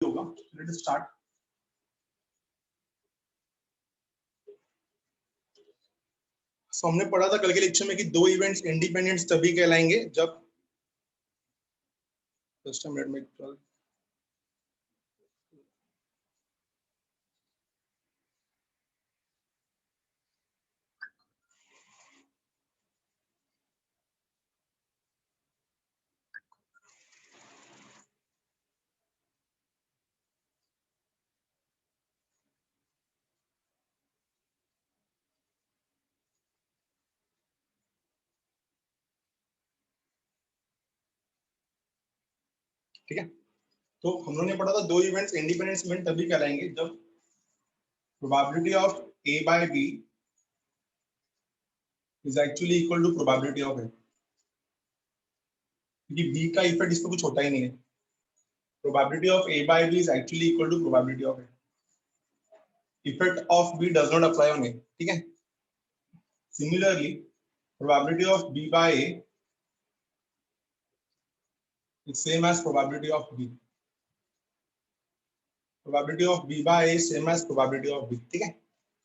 होगा। Let us start. सो हमने पढ़ा था कल के लेक्चर में कि दो इवेंट्स इंडिपेंडेंट तभी कहलाएंगे जब जस्ट अ मिनट में ठीक है। तो हम लोगों ने पढ़ा था दो इवेंट्स इंडिपेंडेंट इवेंट तभी कहलाएंगे जब probability of A by B is actually equal to probability of A, क्योंकि बी का इफेक्ट इस पर कुछ होता ही नहीं है। Probability of A by B is actually equal to probability of A, effect of B does not apply on A. ठीक है। Similarly probability of B by A is same as probability of B. Probability of B by A same as probability of B. ठीक है।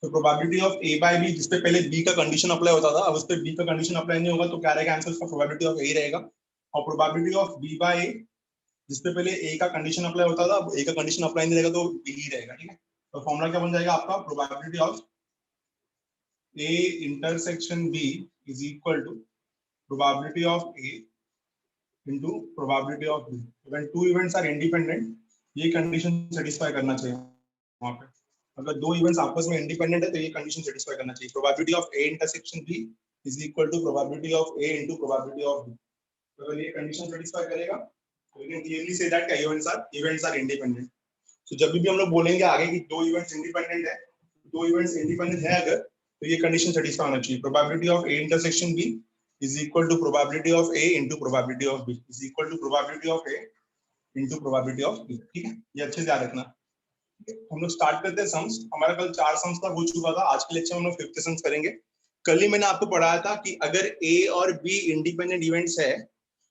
तो probability of A by B जिस पे पहले B का condition apply होता था, अब उस पे B का कंडीशन अप्लाई नहीं होगा, तो क्या रहेगा आंसर उसका probability of A रहेगा। और probability of B by A जिस पे पहले A का कंडीशन अप्लाई होता था, अब A का कंडीशन अप्लाई नहीं रहेगा तो B ही रहेगा। ठीक है। तो फॉर्मूला क्या बन जाएगा आपका, probability of A intersection B is equal to probability of A into probability of B. When two events are independent, ये कंडीशन सेटिस्फाई करना चाहिए वहां पे। अगर दो इवेंट्स आपस में इंडिपेंडेंट है तो ये कंडीशन सेटिस्फाई करना चाहिए। Probability of A intersection B is equal to probability of A into probability of B. तो अगर ये कंडीशन सेटिस्फाई करेगा तो we can clearly say that events are independent. तो जब भी हम लोग बोलेंगे आगे कि दो इवेंट्स इंडिपेंडेंट है, दो इवेंट्स इंडिपेंडेंट है अगर, तो ये कंडीशन सेटिस्फाई होना चाहिए। Probability of A intersection B is equal to probability of A into probability of B is equal to probability of A into probability of B। ठीक है, ये अच्छे से याद रखना। हम लोग स्टार्ट करते हैं सम्स। हमारा कल 4 सम्स का हो चुका था, आज के लेक्चर में हम लोग 5th सम्स करेंगे। कल ही मैंने आपको पढ़ाया था कि अगर A और B इंडिपेंडेंट इवेंट्स है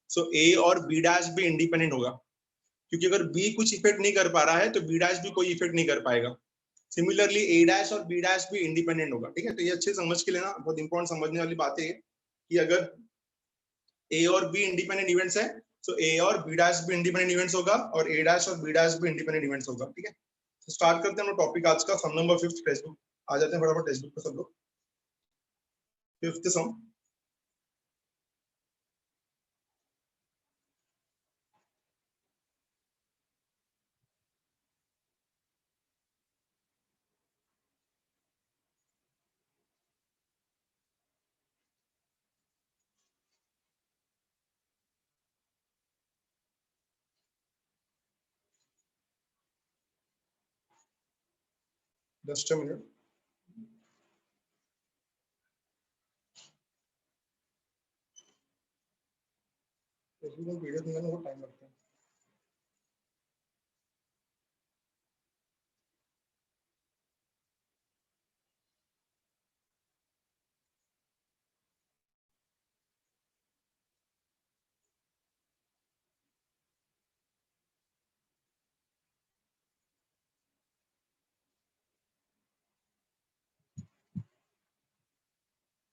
तो A और B डैश भी इंडिपेंडेंट होगा, क्योंकि अगर B कुछ इफेक्ट नहीं कर पा रहा है तो B डैश भी कोई इफेक्ट नहीं कर पाएगा। सिमिलरली A डैश और B डैश भी इंडिपेंडेंट होगा। ठीक है, तो ये अच्छे समझ के लेना, बहुत इंपॉर्टेंट समझने वाली बात है कि अगर ए और बी इंडिपेंडेंट इवेंट्स है तो ए और बी डैश भी इंडिपेंडेंट इवेंट्स होगा और ए डैश और बी डैश भी इंडिपेंडेंट इवेंट्स होगा। ठीक है, तो स्टार्ट करते हैं हम टॉपिक आज का, सम नंबर 5 टेक्स्ट बुक। आ जाते हैं फटाफट टेक्स्ट बुक पे सब लोग। 5th sum, just a minute. Textbook video देखने में बहुत टाइम लगता है।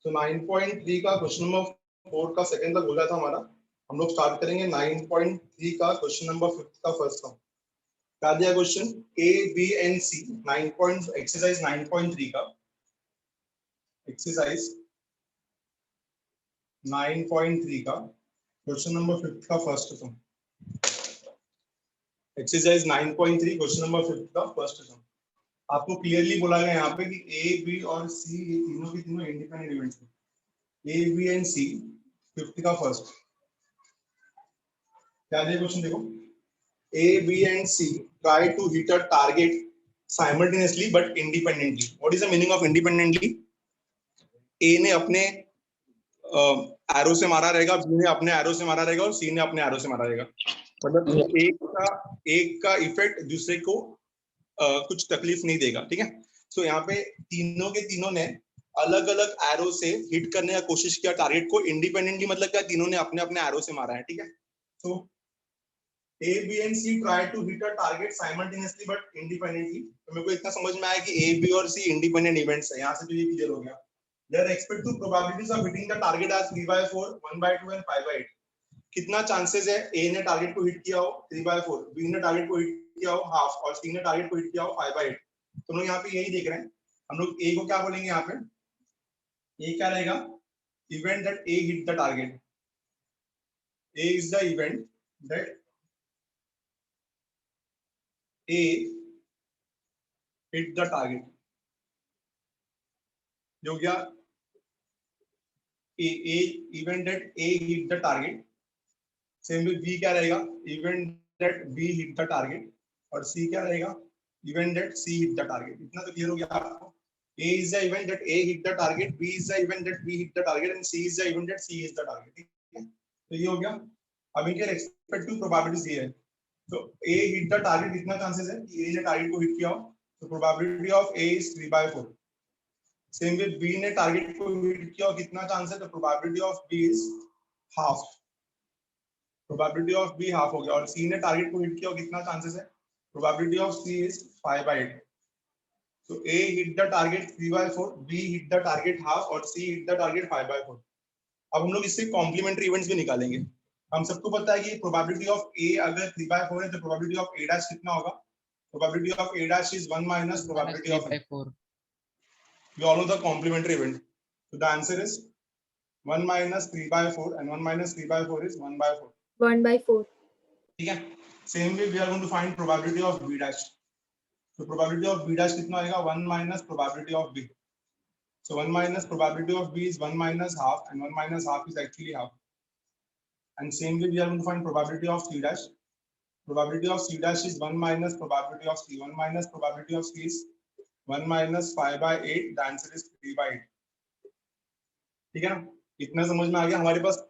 तो 9.3 का क्वेश्चन नंबर 4 का सेकंड तक हो गया था हमारा। हम लोग स्टार्ट करेंगे 9.3 का क्वेश्चन नंबर 5 का फर्स्ट सम। क्या दिया question, A B and C 9 exercise 9.3 का, एक्सरसाइज 9.3 का क्वेश्चन नंबर 5 का first sum. Exercise 9.3 question number 5 का फर्स्ट सम। आपको क्लियरली बोला गया यहाँ पे कि ए बी और सी ये तीनों के तीनों इंडिपेंडेंट इवेंट्स हैं। ए बी एंड सी 5 का फर्स्ट। क्या दिया क्वेश्चन देखो, A B and C try to hit a target simultaneously but independently. What is the meaning of independently? A ने अपने एरो से मारा रहेगा, बी ने अपने एरो से मारा रहेगा और सी ने अपने एरो से मारा रहेगा। मतलब एक का इफेक्ट दूसरे को कुछ तकलीफ नहीं देगा। ठीक है, तो यहाँ पे तीनों के तीनों ने अलग अलग एरो से हिट करने का कोशिश किया टारगेट को इंडिपेंडेंटली। मतलब क्या, तीनों ने अपने अपने एरो से मारा है। ठीक है, तो A, B and C try to hit a target simultaneously but independently. तो मेरे को इतना समझ में आया कि A, B और C इंडिपेंडेंट इवेंट्स है, यहाँ से तो ये क्लियर हो गया. Their respective probabilities of hitting the target are 3/4, 1/2 and 5/8. कितना चांसेस है A ने टारगेट को हिट किया हो 3/4, B ने टारगेट को हिट किया हो हाफ और C ने टारगेट को हिट किया हो 5/8. तो हम लोग यहाँ पे यही देख रहे हैं. हम लोग A को क्या बोलेंगे यहाँ पे? A क्या रहेगा? Event that A hit the target. A is the event that A hit the target. जो गया A event that A hit the target. Same with B क्या रहेगा? Event that B hit the target. और C क्या रहेगा? Event that C hit the target. इतना तो clear हो गया आपको. A is the event that A hit the target, B is the event that B hit the target, and C is the event that C hit the target. ठीक है? तो ये हो गया. अब इनके रेस्पेक्टिव प्रोबेबिलिटीज ये है. तो A hit the target कितना चांसेस है कि A ने टारगेट को हिट किया हो? तो probability of A is 3/4. Same with B ने टारगेट को हिट किया हो कितना चांस है? तो probability of B is half. Probability of B half हो गया. और C ने टारगेट को हिट किया हो कितना चांसेस है? Probability of C is 5/8. So A hit the target 3/4, B hit the target half और C hit the target 5/4. अब हम लोग इससे कॉम्प्लीमेंट्री इवेंट्स भी निकालेंगे. हम सबको पता है कि प्रोबेबिलिटी ऑफ A अगर 3/4 है तो प्रोबेबिलिटी ऑफ A डैश कितना होगा? Probability of A dash is 1 minus probability of 3/4. You all know the complementary event. So the answer is 1 minus 3/4 and 1 minus 3/4 is 1/4. 1/4. ठीक है. Same way we are going to find probability of B dash. So probability of B dash कितना आएगा? 1 minus probability of B. So 1 minus probability of B is 1 minus half, and 1 minus half is actually half. And same way we are going to find probability of C dash. Probability of C dash is 1 minus probability of C. 1 minus probability of C is 1 minus 5/8. The answer is 3/8. ठीक है ना? इतना समझ में आ गया. हमारे पास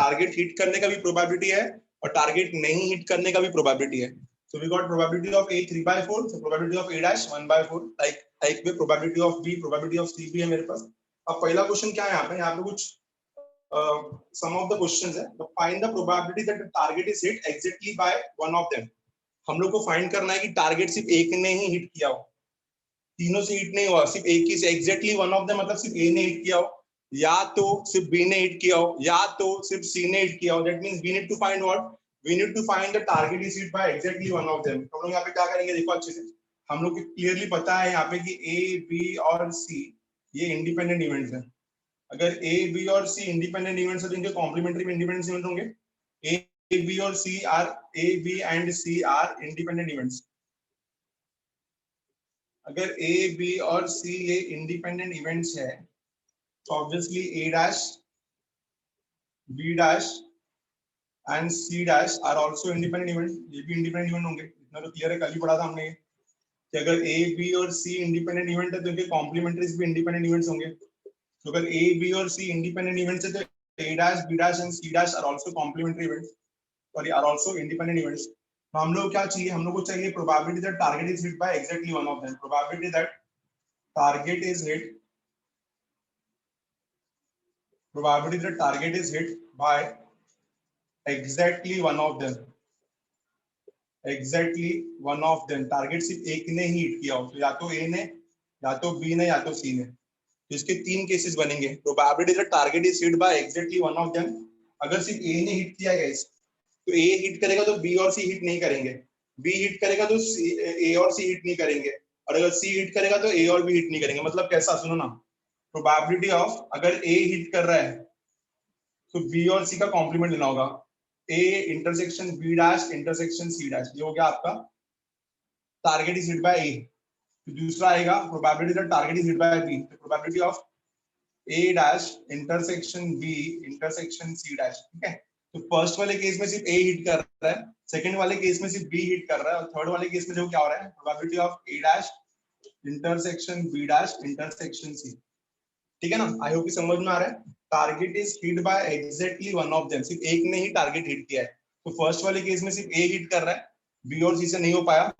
target hit करने का भी प्रोबेबिलिटी है और टारगेट नहीं हिट करने का भी प्रोबेबिलिटी है. So we got probability of A 3/4, so probability of A dash 1/4. Like में probability of B, probability of C भी है मेरे पास. अब पहला क्वेश्चन क्या है यहाँ पे? यहाँ पे कुछ some of the questions है. तो find the probability that the target is hit exactly by one of them. हम लोग को फाइंड करना है कि टारगेट सिर्फ एक ने ही हिट किया हो, तीनों से हिट नहीं हुआ, सिर्फ एक ही से. एग्जैक्टली वन ऑफ देम मतलब सिर्फ A ने हिट किया हो, या तो सिर्फ B ने हिट किया हो, या तो सिर्फ C ने हिट किया हो. That means we need to find what? We need to find the target is hit by exactly one of them. तो हम लोग यहाँ पे क्या करेंगे? देखो अच्छे से. हम लोग को क्लियरली पता है यहाँ पे कि A, B और C ये इंडिपेंडेंट इवेंट्स हैं. अगर A, B और C इंडिपेंडेंट इवेंट्स हैं तो इनके कॉम्प्लीमेंट्री में इंडिपेंडेंट इवेंट होंगे. A, B और C are A, B and C are independent events. अगर A, B और C ये इंडिपेंडेंट इवेंट्स है तो obviously A dash, B dash and C dash are also independent event. ये भी independent event होंगे. इतना तो क्लियर है, कल ही पढ़ा था हमने कि अगर A, B और C independent event है तो इनके complementaries भी independent events होंगे. तो अगर A, B और C independent events है तो A dash, B dash and C dash are also complementary events. Sorry, are also independent events. तो हम लोग क्या चाहिए? हम लोग को चाहिए probability that target is hit by exactly one of them. Probability that target is hit. Probability that target is hit by exactly one of them. Exactly one of them. Target सिर्फ एक ने ही हिट किया हो, तो या तो A ने, या तो B ने, या तो C ने. तो इसके तीन केसेस बनेंगे. Probability that target is hit by exactly one of them. अगर सिर्फ A ने हिट किया गाइस तो A हिट करेगा तो B और C हिट नहीं करेंगे. B हिट करेगा तो A और C हिट नहीं करेंगे. और अगर C हिट करेगा तो A और B हिट नहीं करेंगे. मतलब कैसा? सुनो ना. प्रोबेबिलिटी ऑफ अगर A हिट कर रहा है तो B और C का कॉम्प्लीमेंट लेना होगा. A intersection B dash intersection C dash. ये हो गया आपका target is hit bye A. तो दूसरा आएगा probability that target is hit bye B. तो probability of A dash intersection B intersection C dash. ठीक है. तो फर्स्ट वाले केस में सिर्फ A हिट कर रहा है, सेकंड वाले केस में सिर्फ B हिट कर रहा है, और थर्ड वाले केस में जो क्या हो रहा है? Probability of A dash intersection B dash intersection C. ठीक है ना? आई होप कि समझ में आ रहा है. Target is hit by exactly one of them. सिर्फ एक ने ही टारगेट हिट किया है. तो फर्स्ट वाले केस में सिर्फ A हिट कर रहा है, B और C से नहीं हो पाया.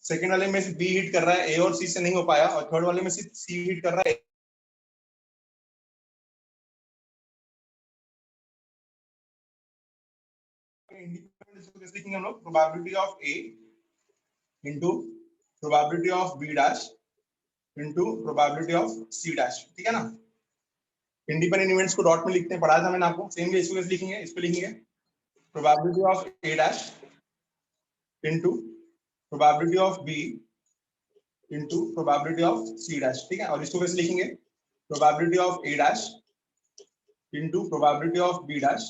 सेकंड वाले में सिर्फ B हिट कर रहा है, A और C से नहीं हो पाया. और थर्ड वाले में सिर्फ C हिट कर रहा है. इंडिपेंडेंस लिखेंगे हम लोग probability of A into probability of B dash into probability of C dash, ठीक है ना। इंडिपेंडेंट इवेंट्स को डॉट में लिखते हैं, पढ़ाया था मैंने आपको। सेम वे इसको लिखेंगे, इस पे लिखेंगे probability of A dash into probability of B into probability of C dash, ठीक है। और इसको कैसे लिखेंगे, probability of A dash into probability of B dash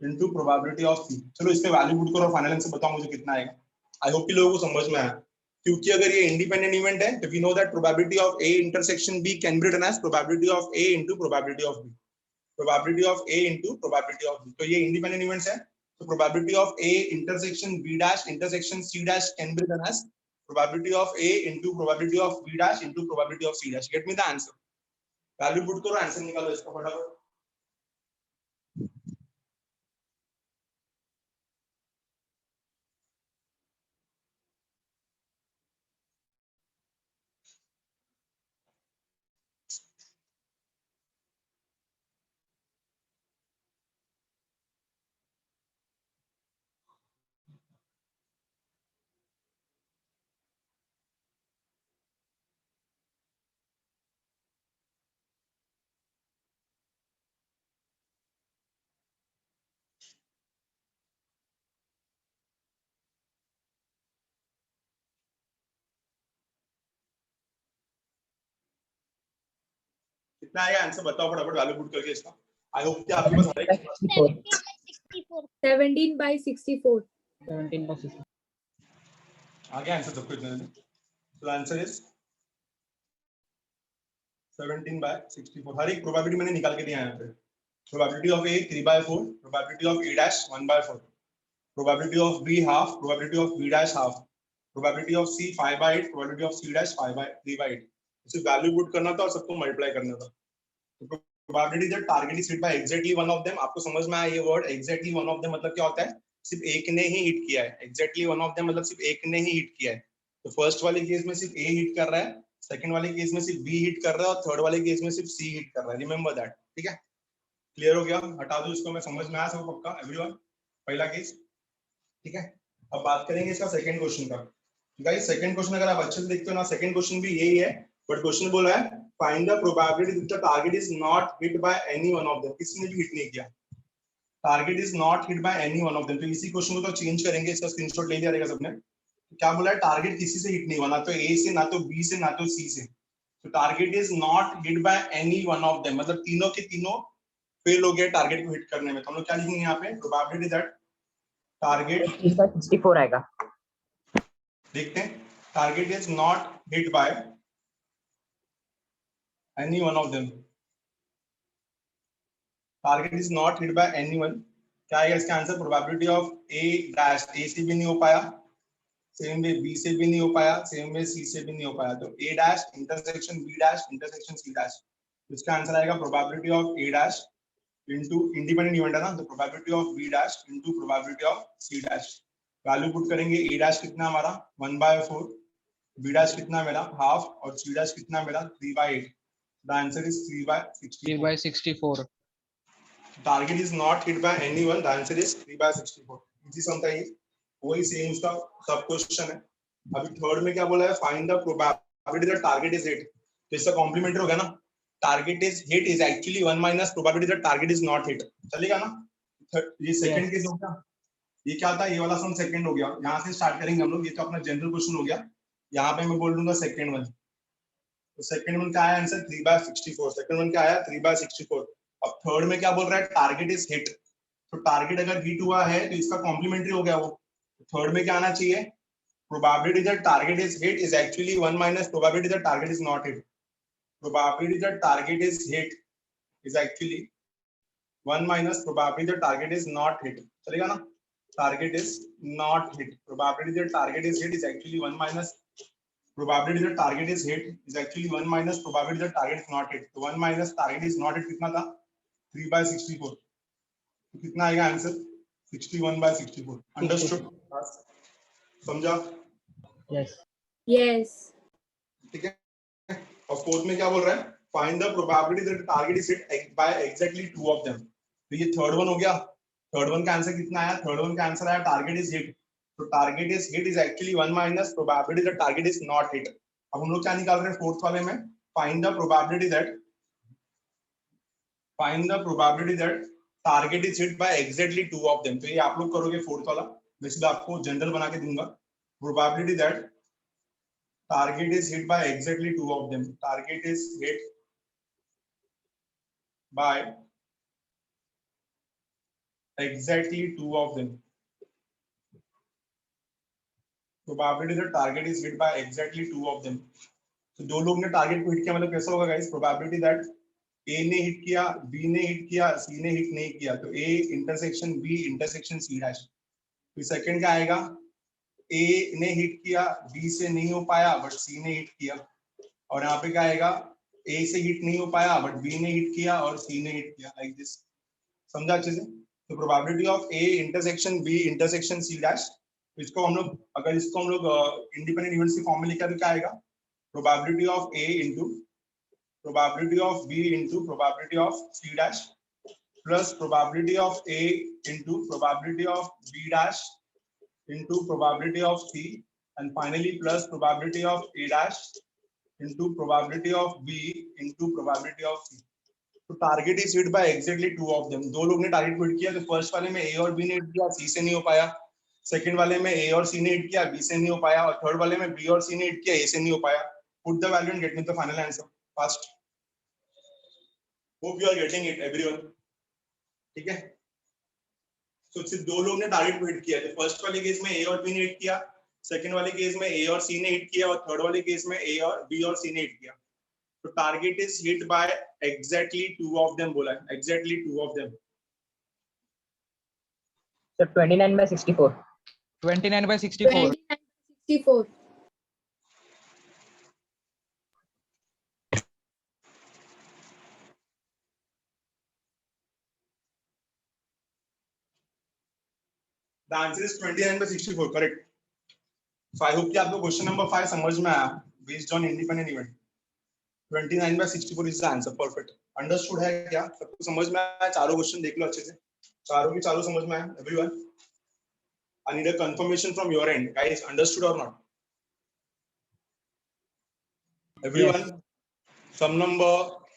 into probability of C. चलो इस पे वैल्यू पुट करो, फाइनल आंसर बताओ मुझे कितना आएगा। आई होप कि लोगों को समझ में आया, क्योंकि अगर ये इंडिपेंडेंट इवेंट है तो we know that probability of A intersection B can be written as probability of A into probability of B, probability of A into probability of B. तो ये इंडिपेंडेंट इवेंट्स है, तो probability of A intersection B dash intersection C dash can be written as probability of A into probability of B dash into probability of C dash. Get me the answer, value put करो, answer निकालो इसका फटाफट। कितना आएगा answer बताओ फटाफट, value put करके इसका। आई होप कि आपके पास हर एक 17/64 आ गया आंसर सबको इतने। तो आंसर इज 17/64। हर एक प्रोबेबिलिटी मैंने निकाल के दिया है यहाँ पे। Probability of A 3/4, probability of A dash 1/4, probability of B half, probability of B dash half, probability of C 5/8, probability of C dash 3/8। इसे वैल्यू पुट करना था और सबको मल्टीप्लाई करना था। तो probability that target is hit by exactly one of them, आपको समझ में आया ये word exactly one of them मतलब क्या होता है, सिर्फ एक ने ही हिट किया है। एग्जैक्टली वन ऑफ देम मतलब सिर्फ एक ने ही हिट किया है। तो फर्स्ट वाले केस में सिर्फ ए हिट कर रहा है, सेकंड वाले केस में सिर्फ बी हिट कर रहा है और थर्ड वाले केस में सिर्फ सी हिट कर रहा है। रिमेंबर दैट, ठीक है। क्लियर हो गया, हटा दो इसको, मैं समझ में आया सब पक्का एवरीवन। पहला केस, ठीक है। अब बात करेंगे इसका सेकंड क्वेश्चन का। गाइस सेकंड क्वेश्चन अगर आप अच्छे से देखते हो ना, सेकंड क्वेश्चन भी यही है, बट क्वेश्चन बोला है find the probability that the target is not hit by any one of them. किसी ने भी हिट नहीं किया, target is not hit by any one of them. तो इसी क्वेश्चन को तो चेंज करेंगे, इसका स्क्रीनशॉट ले लिया रहेगा सबने। क्या बोला है, टारगेट किसी से हिट नहीं हुआ, ना तो ए से, ना तो बी से, ना तो सी से। तो target is not hit by any one of them मतलब तीनों के तीनों फेल हो गए टारगेट को हिट करने में। तो हम लोग क्या लिखेंगे यहाँ पे, प्रोबेबिलिटी दैट टारगेट 64 आएगा। देखते हैं, target is not hit by any one of them, target is not hit by anyone. क्या है इसका answer, probability of A dash, A से भी नहीं हो पाया, सेम वे बी से भी नहीं हो पाया, सेम वे सी से भी नहीं हो पाया। तो A dash intersection B dash intersection C dash, इसका आंसर आएगा probability of A dash into independent event है ना, तो probability of B dash into probability of C dash. Value put करेंगे, ए डैश कितना हमारा 1/4, बी डैश कितना मेरा हाफ और सी डैश कितना मेरा 3/8। The answer is 3/64। Target is not hit by anyone, the answer is 3/64। Easy sum था ये, वही सेम उसका सब क्वेश्चन है। अभी थर्ड में क्या बोला है, find the probability that target is hit. तो इसका कॉम्प्लीमेंट्री हो गया ना, target is hit is actually 1 minus probability that target is not hit. चलेगा ना। ये सेकंड केस हो गया, ये क्या था, ये वाला सम सेकंड हो गया। यहाँ से स्टार्ट करेंगे हम लोग, ये तो अपना जनरल क्वेश्चन हो गया। यहाँ पे मैं बोल दूंगा सेकंड वन। तो सेकंड वन का आया आंसर 3/64। सेकंड वन क्या आया 3/64। अब थर्ड में क्या बोल रहा है, टारगेट इज हिट। तो टारगेट अगर हिट हुआ है तो इसका कॉम्प्लीमेंट्री हो गया वो। थर्ड में क्या आना चाहिए, probability that target is hit is actually 1 minus probability that target is not hit. Probability that target is hit is actually 1 minus probability that target is not hit. चलेगा ना, target is not hit, probability that target is hit is actually 1 minus probability that target is hit is actually 1 minus probability that target is not hit. तो 1 minus target is not hit कितना था 3/64। तो कितना आएगा answer 61/64। Understood, समझा? Yes ठीक है। और फोर्थ में क्या बोल रहा है, find the probability that target is hit by exactly two of them. तो ये थर्ड वन हो गया, थर्ड वन का आंसर कितना आया? थर्ड वन का आंसर आया टारगेट इज हिट। तो target is hit is actually 1 minus probability that target is not hit. अब हम लोग क्या निकाल रहे हैं फोर्थ वाले में? Find the probability that target is hit by exactly two of them. तो ये आप लोग करोगे फोर्थ वाला, वैसे आपको जनरल बना के दूंगा। Probability that target is hit by exactly two of them. Target is hit by exactly two of them. Probability that target is hit by exactly two of them. तो दो लोग ने टारगेट को हिट किया मतलब कैसा होगा गाइस? प्रोबेबिलिटी दैट ए ने हिट किया, बी ने हिट किया, सी ने हिट नहीं किया, तो A intersection B intersection C dash. फिर सेकंड क्या आएगा? ए ने हिट किया, बी से नहीं हो पाया बट सी ने हिट किया, और यहाँ पे क्या आएगा? ए से हिट नहीं हो पाया बट बी ने हिट किया और सी ने हिट किया, लाइक दिस। समझा अच्छे से? तो probability of A intersection B intersection C dash, इसको हम लोग अगर इसको हम लोग इंडिपेंडेंट इवेंट्स की फॉर्म में लिखा तो क्या आएगा? Probability of A into probability of B into probability of C dash plus probability of A into probability of B dash into probability of C, and finally plus probability of A dash into probability of B into probability of C. तो target is hit by exactly two of them. दो लोग ने target को hit किया, तो first वाले में ए और बी ने हिट किया, सी से नहीं हो पाया। सेकंड वाले में ए और सी ने हिट किया, बी से नहीं हो पाया, और थर्ड वाले में बी और सी ने हिट किया, ए से नहीं हो पाया। Put the value and get me the final answer fast. Hope you are getting it everyone. ठीक है, तो सिर्फ दो लोग ने टारगेट को हिट किया, तो फर्स्ट वाले केस में ए और बी ने हिट किया, सेकंड वाले केस में ए और सी ने हिट किया, और थर्ड वाले केस में ए और बी और सी ने हिट किया। तो target is hit by exactly two of them बोला है, exactly two of them. So 29/64. 29/64. 29/64. The answer is 29/64, correct. So I hope कि आपको क्वेश्चन नंबर 5 समझ में आया, based on independent event. 29/64 is the answer, perfect. Understood है क्या? सबको समझ में आया? चारों क्वेश्चन देख लो अच्छे से, चारों की चारों समझ में आया everyone? I need a confirmation from your end, guys. Understood or not? Everyone? Sum number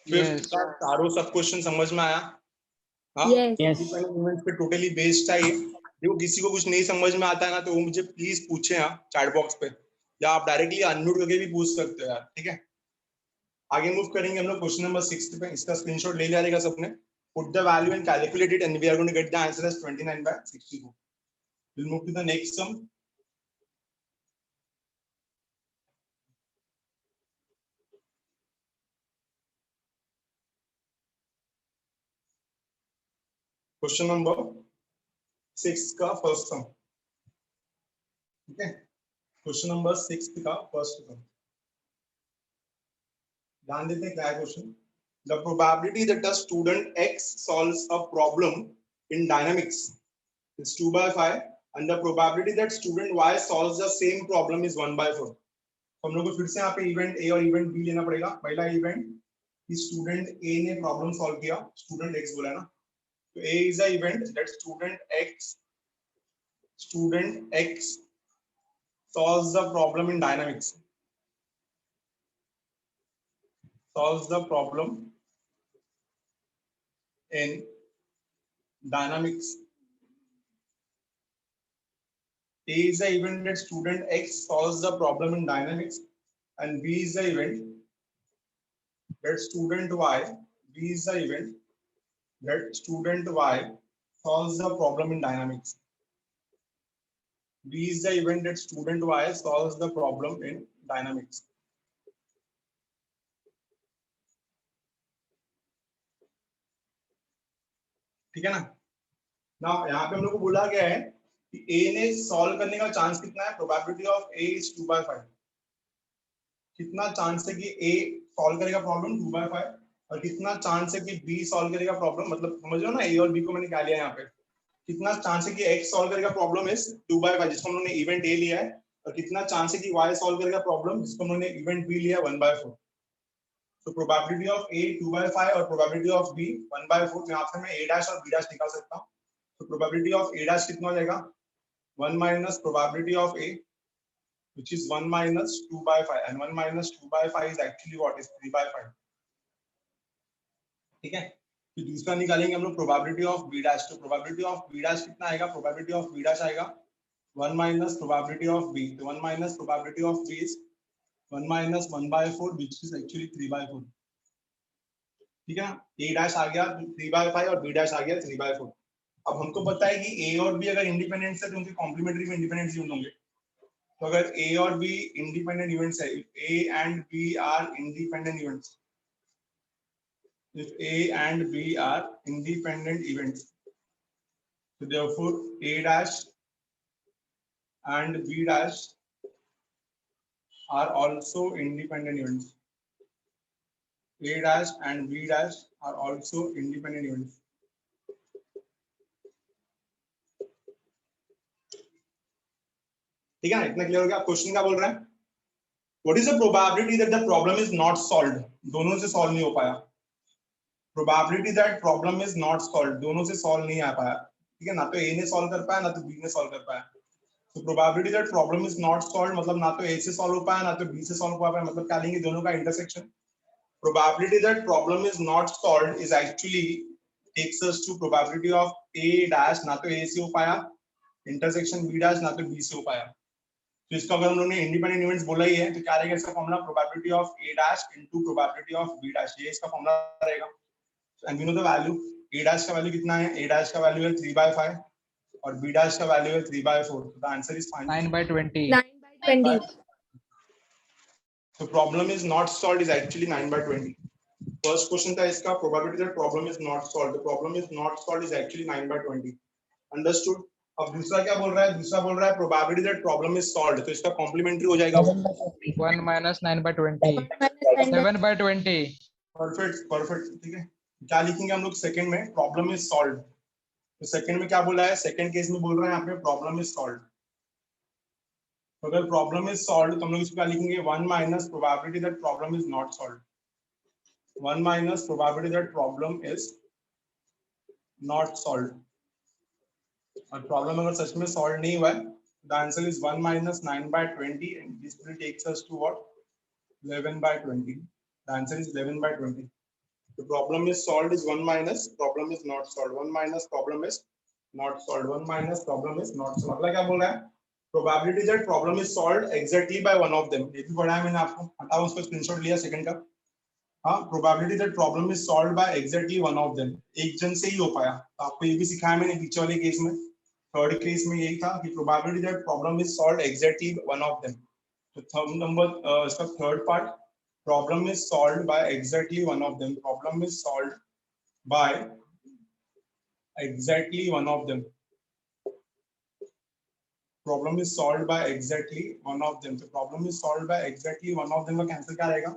5th का चारों सब क्वेश्चन समझ में आया? हाँ? Yes. Independent events पे totally based है ये। देखो किसी को कुछ नहीं समझ में आता है ना, तो वो मुझे प्लीज पूछे यहाँ चैट बॉक्स पे, या आप डायरेक्टली अनम्यूट करके भी पूछ सकते हो यार। ठीक है, आगे मूव करेंगे हम लोग क्वेश्चन नंबर 6 पे। इसका स्क्रीनशॉट ले लिया रहेगा सबने। Put the value and calculate it and we are going to get the answer as 29/64. Will move to the next sum. Question number 6 का फर्स्ट सम। ठीक है, क्वेश्चन नंबर 6 का फर्स्ट सम ध्यान देते हैं क्या है question. The probability that a student X solves a problem in dynamics is 2/5 and the probability that student Y solves the same problem is 1/4. तो हम लोग को फिर से यहाँ पे इवेंट ए और इवेंट बी लेना पड़ेगा। पहला इवेंट कि स्टूडेंट ए ने प्रॉब्लम सॉल्व किया, स्टूडेंट एक्स बोला ना, तो A is the event that student X solves the problem in dynamics, solves the problem in dynamics. A is the event that student X solves the problem in dynamics, and B is the event that student Y. B is the event that student Y solves the problem in dynamics. B is the event that student Y solves the problem in dynamics. ठीक है ना? ना यहाँ पे हम लोग को बोला गया है कि A ने सॉल्व करने का चांस कितना है? Probability of A is 2/5। कितना चांस है कि A सॉल्व करेगा प्रॉब्लम? 2/5। और कितना चांस है कि B सॉल्व करेगा प्रॉब्लम? मतलब समझ लो ना, A और B को मैंने क्या लिया यहाँ पे, कितना चांस है कि X सॉल्व करेगा प्रॉब्लम इज 2/5 जिसको हम लोगों ने इवेंट A लिया है, और कितना चांस है कि Y सॉल्व करेगा प्रॉब्लम जिसको हम लोगों ने इवेंट B लिया 1/4। तो प्रोबेबिलिटी ऑफ A 2/5 और प्रोबेबिलिटी ऑफ B 1/4 में आपसे मैं A डैश और B डैश निकाल सकता हूँ। तो प्रोबेबिलिटी ऑफ ए डैश कितना हो जाएगा 1 minus probability of A which is 1 minus 2 by 5 and 1 minus 2 by 5 is actually what is 3 by 5. ठीक है, तो दूसरा निकालेंगे हम लोग प्रोबेबिलिटी ऑफ बी डैश। तो प्रोबेबिलिटी ऑफ बी डैश कितना आएगा, प्रोबेबिलिटी ऑफ बी डैश आएगा 1 minus प्रोबेबिलिटी ऑफ बी, तो 1 minus probability of B is 1 minus 1 by 4 which is actually 3 by 4। ठीक है, ए डैश आ गया 3 by 5 और बी डैश आ गया 3 by 4। अब हमको पता है कि ए और बी अगर इंडिपेंडेंट है तो उनके कॉम्प्लीमेंट्री में इंडिपेंडेंट यूज होंगे। तो अगर A और B इंडिपेंडेंट इवेंट्स है, if A and B are independent events, if A and B are independent events, so therefore A dash and B dash are also independent events. A dash and B dash are also independent events. ठीक है ना, इतना clear हो गया। Question क्या बोल रहा है, what is the probability that the problem is not solved, दोनों से सॉल्व नहीं हो पाया। Probability that problem is not solved, दोनों से सॉल्व नहीं आ पाया। ठीक है, ना तो ए ने सॉल्व कर पाया ना तो बी ने सॉल्व कर पाया। तो probability that problem is not solved मतलब ना तो ए से सॉल्व हो पाया ना तो बी से सॉल्व हो पाया, मतलब क्या लेंगे, दोनों का intersection. Probability that problem is not solved is actually takes us to probability of A dash, ना तो ए से हो पाया, इंटरसेक्शन बी डैश ना तो बी से हो पाया। तो इसका अगर हम लोगों ने इंडिपेंडेंट इवेंट्स बोला ही है तो क्या रहेगा इसका formula, probability of A dash into probability of B dash, ये इसका फॉर्मूला रहेगा। And we know the value, A dash का वैल्यू कितना है, ए डैश का वैल्यू है 3 by 5 और बी डैश का वैल्यू है 3 by 4। तो the answer is 9 by 20. 9 by 20. So problem is not solved is actually 9 by 20. First question था इसका, probability that problem is not solved, the problem is not solved is actually 9 by 20. Understood? अब दूसरा क्या बोल रहा है, दूसरा बोल रहा है probability that problem is solved, तो इसका कॉम्प्लीमेंट्री हो जाएगा 1 minus 9 by 20. 7 by 20. Perfect perfect. ठीक है, क्या लिखेंगे हम लोग सेकंड में, प्रॉब्लम इज सॉल्व्ड। तो सेकंड में क्या बोला है, सेकंड केस में बोल रहे हैं यहाँ पे प्रॉब्लम इज सॉल्व्ड। तो अगर प्रॉब्लम इज सॉल्व्ड तो हम लोग इसको क्या लिखेंगे, 1 minus probability that problem is not solved, 1 minus probability that problem is not solved. और प्रॉब्लम अगर सच में सॉल्व नहीं हुआ है, the answer is 1 minus 9 by 20 and this will takes us to what, 11 by 20. The answer is 11 by 20. The problem is solved is 1 minus problem is not solved, 1 minus problem is not solved, 1 minus problem is not solved। मतलब क्या बोल रहा है, probability that problem is solved exactly by one of them, ये भी पढ़ा है मैंने आपको, हटाओ उसको, स्क्रीनशॉट लिया सेकंड का। हाँ, probability that problem is solved by exactly one of them, एक जन से ही हो पाया। तो आपको ये भी सिखाया मैंने पीछे वाले केस में, थर्ड केस में यही था कि probability that problem is solved exactly one of them। तो थर्ड नंबर इसका third part, problem is solved by exactly one of them, problem is solved by exactly one of them, problem is solved by exactly one of them। तो problem is solved by exactly one of them का cancel क्या रहेगा,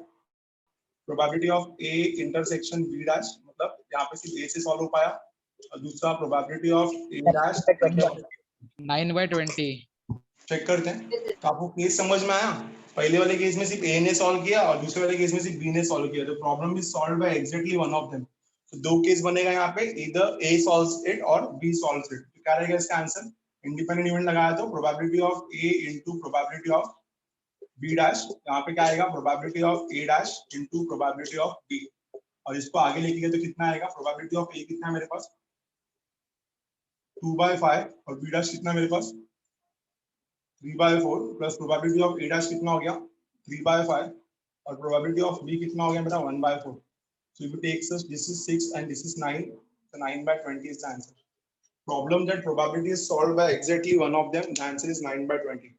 probability of A intersection B dash, मतलब यहाँ पे सिर्फ ए से solve हो पाया, और दूसरा probability of A dash 9 by 20. Check करते हैं। तो आपको केस समझ में आया, पहले वाले केस में सिर्फ ए ने सॉल्व किया और दूसरे वाले केस में सिर्फ बी ने सॉल्व किया। तो problem is solved by exactly one of them. तो दो केस बनेगा यहाँ पे, इधर ए सॉल्व्स इट और बी सॉल्व्स इट। तो क्या रहेगा इसका आंसर, इंडिपेंडेंट इवेंट लगाया तो probability of A into probability of B dash, यहाँ पे क्या आएगा, probability of A dash into probability of B. और इसको आगे लेके गए तो कितना आएगा, प्रोबेबिलिटी ऑफ ए कितना है मेरे पास 2 by 5 और बी डैश कितना मेरे पास 3 by 4 plus probability of A dash कितना हो गया 3 by 5 और प्रोबेबिलिटी ऑफ बी कितना हो गया बेटा 1 by 4। So if it takes us, this is 6 and this is 9, so 9 by 20 is the answer. Problem that probability is solved by exactly one of them, the answer is 9 by 20.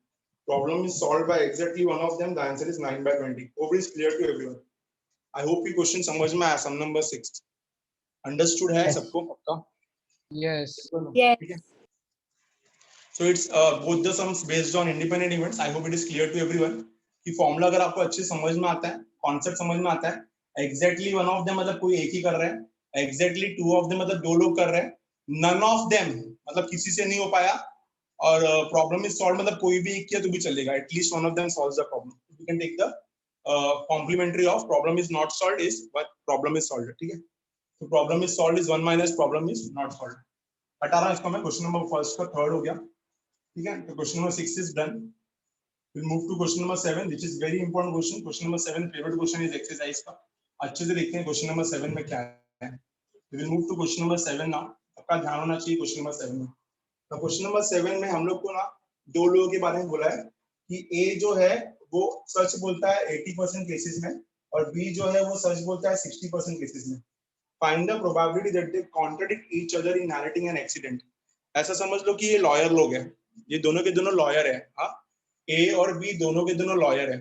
Problem is solved by exactly one of them, the answer is 9 by 20. Hope it is clear to everyone. I hope ये question समझ में आया, sum number 6 understood है सबको पक्का? Yes. Yes. So it's both the sums based on independent events. I hope it is clear to everyone कि formula अगर आपको अच्छे समझ में आता है, कॉन्सेप्ट समझ में आता है, एग्जैक्टली वन ऑफ देम मतलब कोई एक ही कर रहा है, एग्जैक्टली टू ऑफ देम मतलब दो लोग कर रहे हैं, नन ऑफ देम मतलब किसी से नहीं हो पाया, और प्रॉब्लम इज सॉल्व मतलब कोई भी एक किया तो भी चलेगा, at least one of them solves the problem. You can take the complementary of problem is not solved is but problem is solved. ठीक है, तो problem is solved is 1 minus problem is not solved. 18 इसको मैं question number first का third हो गया, ठीक है। तो question number 6 is done. We'll move to question number 7, which is very important question. Question number 7 favorite question is exercise का। अच्छे से देखते हैं क्वेश्चन नंबर 7 में क्या है। We will move to question number 7 now। आपका ध्यान होना चाहिए क्वेश्चन नंबर 7 में। तो क्वेश्चन नंबर 7 में हम लोग को ना दो लोगों के बारे में बोला है कि A जो है वो सच बोलता है 80% केसेस में और B जो है वो सच बोलता है 60% केसेस में। Find the probability that they contradict each other in narrating an accident। ऐसा समझ लो कि ये लॉयर लोग हैं, ये दोनों के दोनों लॉयर है। हाँ, ए और बी दोनों के दोनों लॉयर है।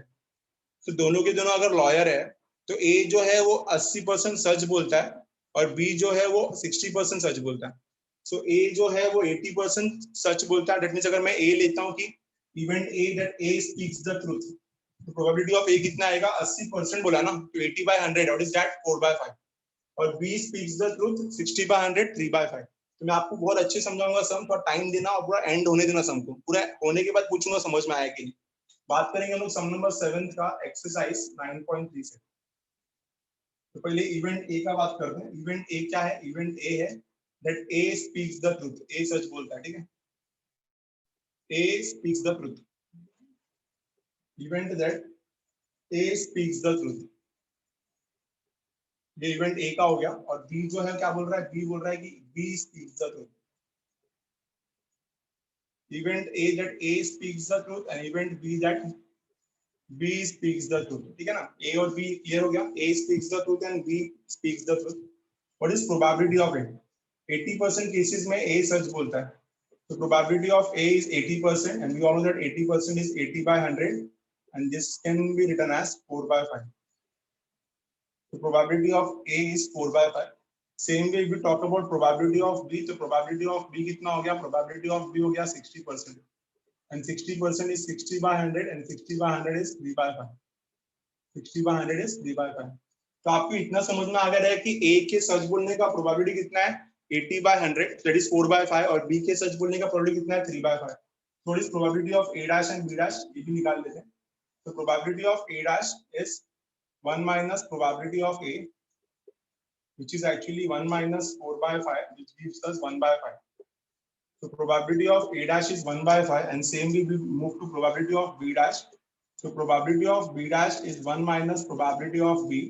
तो दोनों के दोनों अगर लॉयर है तो ए जो है वो 80% सच बोलता है और बी जो है वो 60% सच बोलता है। सो ए जो है वो 80% सच बोलता है। दैट मींस अगर मैं ए लेता हूं कि event A that A speaks the truth, तो प्रोबेबिलिटी ऑफ ए कितना आएगा? 80% बोला ना, तो 80/100 व्हाट इज दैट? 4/5। और बी स्पीक्स द ट्रुथ 60/100 3/5। तो मैं आपको बहुत अच्छे समझाऊंगा सम, थोड़ा टाइम देना और पूरा एंड होने देना सम को। पूरा होने के बाद पूछूंगा समझ में आया कि नहीं। बात करेंगे हम लोग सम नंबर 7 का एक्सरसाइज 9.3 से। तो पहले इवेंट ए का बात करते हैं। इवेंट ए क्या है? इवेंट ए है that A speaks the truth, A सच बोलता है, ठीक है। A speaks the truth, event that A speaks the truth, ये इवेंट ए का हो गया। और बी जो है क्या बोल रहा है? बी बोल रहा है कि B speaks the truth, event A that A speaks the truth and event B that B speaks the truth, ठीक है ना। ए और बी क्लियर हो गया, A speaks the truth and B speaks the truth. What is probability of it? 80% cases में A सच बोलता है, तो probability of A is 80% and we all know that 80% is 80/100 and this can be written as 4/5। The probability of A is 4/5. Same way, if we talk about probability of B, तो probability of B कितना हो गया? Probability of B हो गया 60%, and 60% is 60/100, and 60/100 is 3/5. 60/100 is 3/5. तो आपको इतना समझ में आ गया है कि A के सच बोलने का probability कितना है? 80/100, that is 4/5, और B के सच बोलने का probability कितना है? 3/5. So what is probability of A dash and B dash? ये भी निकाल लेते हैं। तो probability of A dash is 1 minus probability of A, which is actually 1 minus 4/5, which gives us 1/5. So probability of A dash is 1/5, and same we will move to probability of B dash. So probability of B dash is 1 minus probability of B,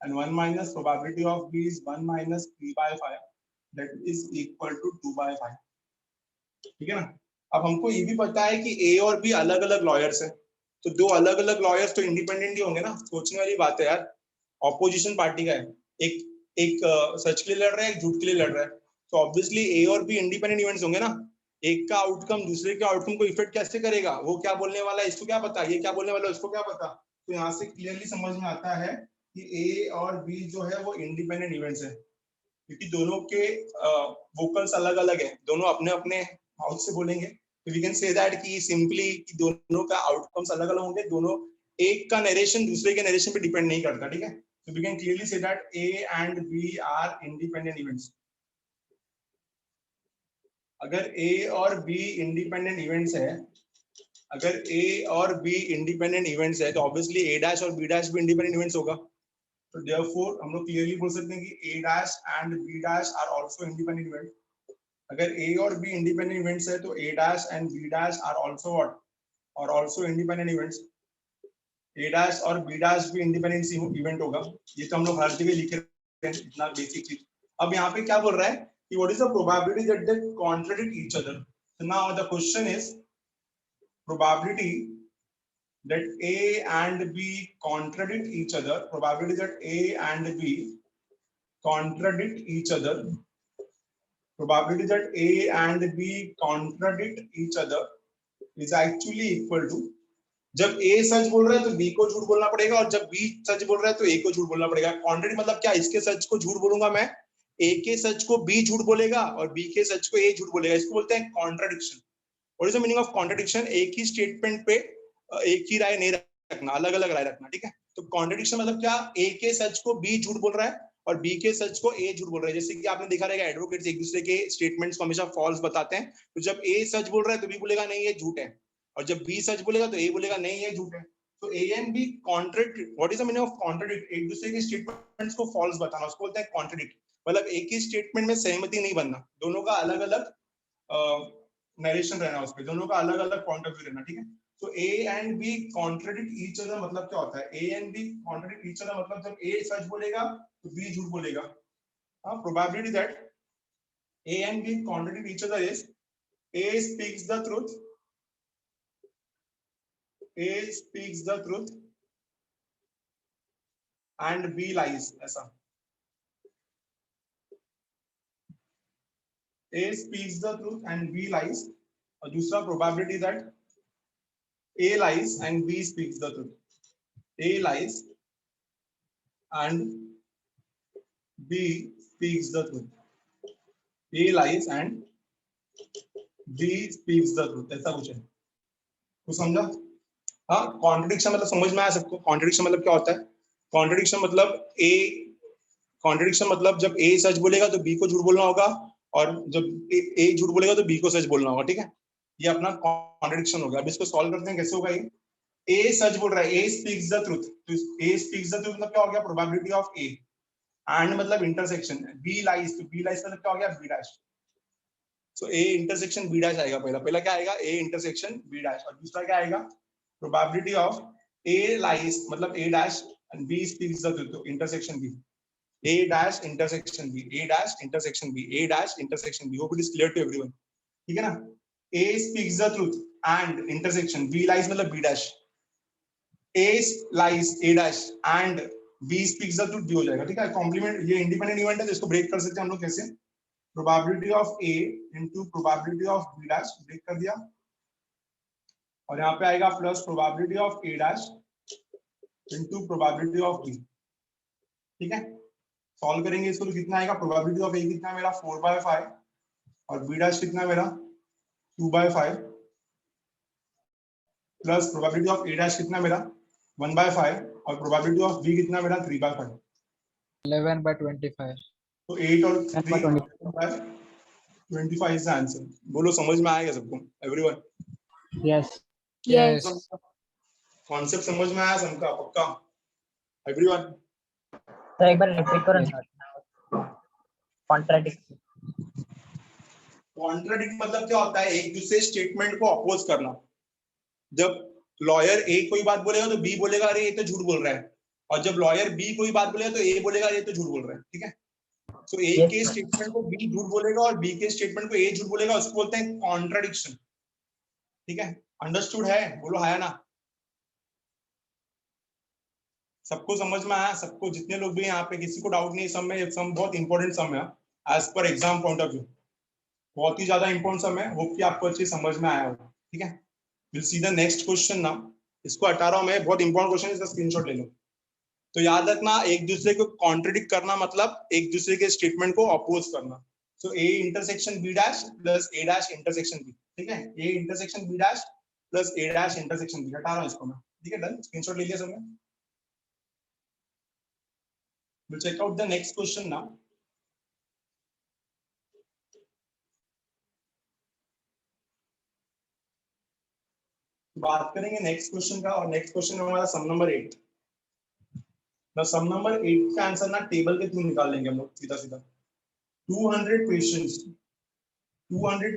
and 1 minus probability of B is 1 minus 3/5. That is equal to 2/5. ठीक है ना। अब हमको ये भी पता है कि A और B अलग अलग लॉयर्स है, तो दो अलग अलग लॉयर्स तो इंडिपेंडेंट ही होंगे ना। सोचने वाली बात है यार, ऑपोजिशन पार्टी का है, एक सच के लिए लड़ रहा है, एक झूठ के लिए लड़ रहा है, तो ऑब्वियसली ए और बी इंडिपेंडेंट इवेंट्स होंगे ना। एक का आउटकम दूसरे के आउटकम को इफेक्ट कैसे करेगा? वो क्या बोलने वाला है इसको क्या पता, ये क्या बोलने वाला है उसको क्या पता। तो यहाँ से क्लियरली समझ में आता है कि ए और बी जो है वो इंडिपेंडेंट इवेंट्स है, क्योंकि दोनों के वोकल्स अलग अलग है, दोनों अपने अपने माउथ से बोलेंगे। तो वी कैन से दैट कि सिंपली कि दोनों का आउटकम्स अलग अलग होंगे, दोनों एक का नरेशन दूसरे के नरेशन पे डिपेंड नहीं करता, ठीक है। So we can clearly say that A and B are independent events. अगर A और B independent events है, अगर A और B independent events है, तो obviously A dash और B dash भी independent events होगा। तो therefore हम लोग clearly बोल सकते हैं कि A dash and B dash are also independent events. अगर A और B independent events है, तो A dash and B dash are also what? Are also independent events. A dash और B dash भी इंडिपेंडेंट इवेंट होगा। ये तो हम लोग हर जगह लिखे हैं, इतना बेसिक चीज। अब यहाँ पे क्या बोल रहा है कि what is the probability that they contradict each other. So now the question is probability that A and B contradict each other, probability that A and B contradict each other, probability that A and B contradict each other is actually equal to, जब A सच बोल रहा है तो B को झूठ बोलना पड़ेगा, और जब B सच बोल रहा है तो A को झूठ बोलना पड़ेगा। कॉन्ट्रडिक्ट मतलब क्या? इसके सच को झूठ बोलूंगा मैं, A के सच को B झूठ बोलेगा और B के सच को A झूठ बोलेगा। इसको बोलते हैं contradiction. What is the meaning of contradiction? एक ही स्टेटमेंट पे एक ही राय नहीं रखना, अलग अलग राय रखना, ठीक है। तो कॉन्ट्रडिक्शन मतलब क्या? A के सच को B झूठ बोल रहा है और B के सच को A झूठ बोल रहा है। जैसे कि आपने देखा रहेगा एडवोकेट्स एक दूसरे के स्टेटमेंट्स को हमेशा फॉल्स बताते हैं। तो जब A सच बोल रहा है तो B बोलेगा नहीं ये झूठ है, और जब B सच बोलेगा तो A बोलेगा नहीं ये झूठ है। तो A and B contradict. What is the meaning of contradict? एक दूसरे के स्टेटमेंट्स को फॉल्स बताना, उसको बोलते हैं कॉन्ट्रडिक्ट। मतलब एक ही स्टेटमेंट में सहमति नहीं बनना, दोनों का अलग अलग नरेशन रहना, उस पे दोनों का अलग अलग पॉइंट ऑफ व्यू रहना, ठीक है। तो A and B contradict each other मतलब क्या होता है? A and B contradict each other मतलब जब ए सच बोलेगा तो बी झूठ बोलेगा। हाँ, probability that A and B contradict each other is A speaks the truth, A speaks the truth and B lies, ऐसा। A speaks the truth and B lies, और दूसरा probability that A lies and B speaks the truth. A lies and B speaks the truth. A lies and B speaks the truth. ऐसा कुछ है, कुछ समझा? हाँ, contradiction मतलब समझ में आया सबको? कॉन्ट्रडिक्शन मतलब क्या होता है? कॉन्ट्रडिक्शन मतलब जब A सच बोलेगा तो B को झूठ बोलना होगा, और जब A झूठ बोलेगा तो B को सच बोलना होगा, ठीक है। ये अपना कॉन्ट्रडिक्शन हो गया। अब इसको सॉल्व करते हैं, कैसे होगा ये? A सच बोल रहा है, A speaks the truth, तो A speaks the truth मतलब क्या हो गया? Probability of A। एंड मतलब इंटरसेक्शन, B lies, तो B lies मतलब क्या हो गया? B dash। So A intersection B dash आएगा, पहला क्या आएगा? A इंटरसेक्शन B dash, और दूसरा क्या आएगा? प्रोबेबिलिटी ऑफ A lies मतलब A dash and B speaks the truth, तो intersection B। A dash intersection B, A dash intersection B, A dash intersection B. Hope it is clear to everyone. ठीक है ना? A speaks the truth and intersection B lies मतलब B dash, A lies A dash and B speaks the truth B हो जाएगा, ठीक है। Complement, ये independent event है, तो इसको ब्रेक कर सकते हैं हम लोग कैसे? Probability of A into probability of B dash, break कर दिया, और यहाँ पे आएगा plus probability of A dash into probability of B, ठीक है। सॉल्व करेंगे इसको तो कितना आएगा? प्रोबेबिलिटी ऑफ A कितना है मेरा? 4/5, और B dash कितना है मेरा? 2/5, plus probability of A dash कितना है मेरा? 1/5, और प्रोबेबिलिटी ऑफ B कितना है मेरा? 3/5। 11/25. तो 8 और 3 25 is the आंसर। बोलो समझ में आएगा सबको? एवरीवन? Yes. Yes. कॉन्सेप्ट समझ में आया सबका? पक्का? एवरीवन? तो एक बार रिपीट करो ना। कॉन्ट्राडिक्ट। कॉन्ट्राडिक्ट मतलब क्या होता है? एक दूसरे स्टेटमेंट को अपोज करना। जब लॉयर ए कोई बात बोलेगा तो बी बोलेगा अरे ये तो झूठ बोल रहा है, और जब लॉयर बी कोई बात बोलेगा तो ए बोलेगा ये तो झूठ बोल रहा है, ठीक है। सो ए Yes, के sir. स्टेटमेंट को बी झूठ बोलेगा और बी के स्टेटमेंट को ए झूठ बोलेगा, उसको बोलते हैं कॉन्ट्राडिक्शन, ठीक है। अंडरस्टूड है? बोलो हाया ना? सबको समझ में आया? सबको, जितने लोग भी यहाँ पे, किसी को डाउट नहीं? सम बहुत इंपॉर्टेंट सम है as per exam point of view, बहुत ही ज्यादा इंपॉर्टेंट सम है। होप कि आपको अच्छे समझ में आया होगा, ठीक है। Will see the next question now. इसको हटा रहा हूं मैं, बहुत इंपॉर्टेंट क्वेश्चन है, इसका स्क्रीनशॉट ले लो। तो याद रखना, एक दूसरे को कॉन्ट्रडिक्ट करना मतलब एक दूसरे के स्टेटमेंट को अपोज करना। So A intersection B dash plus A dash intersection B, ठीक है। A intersection B dash plus A dash intersection B, हटा रहा हूं इसको मैं, ठीक है। डन, स्क्रीनशॉट ले लिया सबने? We'll check out the next question now. बात करेंगे नेक्स्ट क्वेश्चन का, और नेक्स्ट क्वेश्चन हमारा सम नंबर 8। ना सम नंबर 8 का आंसर ना टेबल के थ्रू निकाल लेंगे हम लोग सीधा सीधा। 200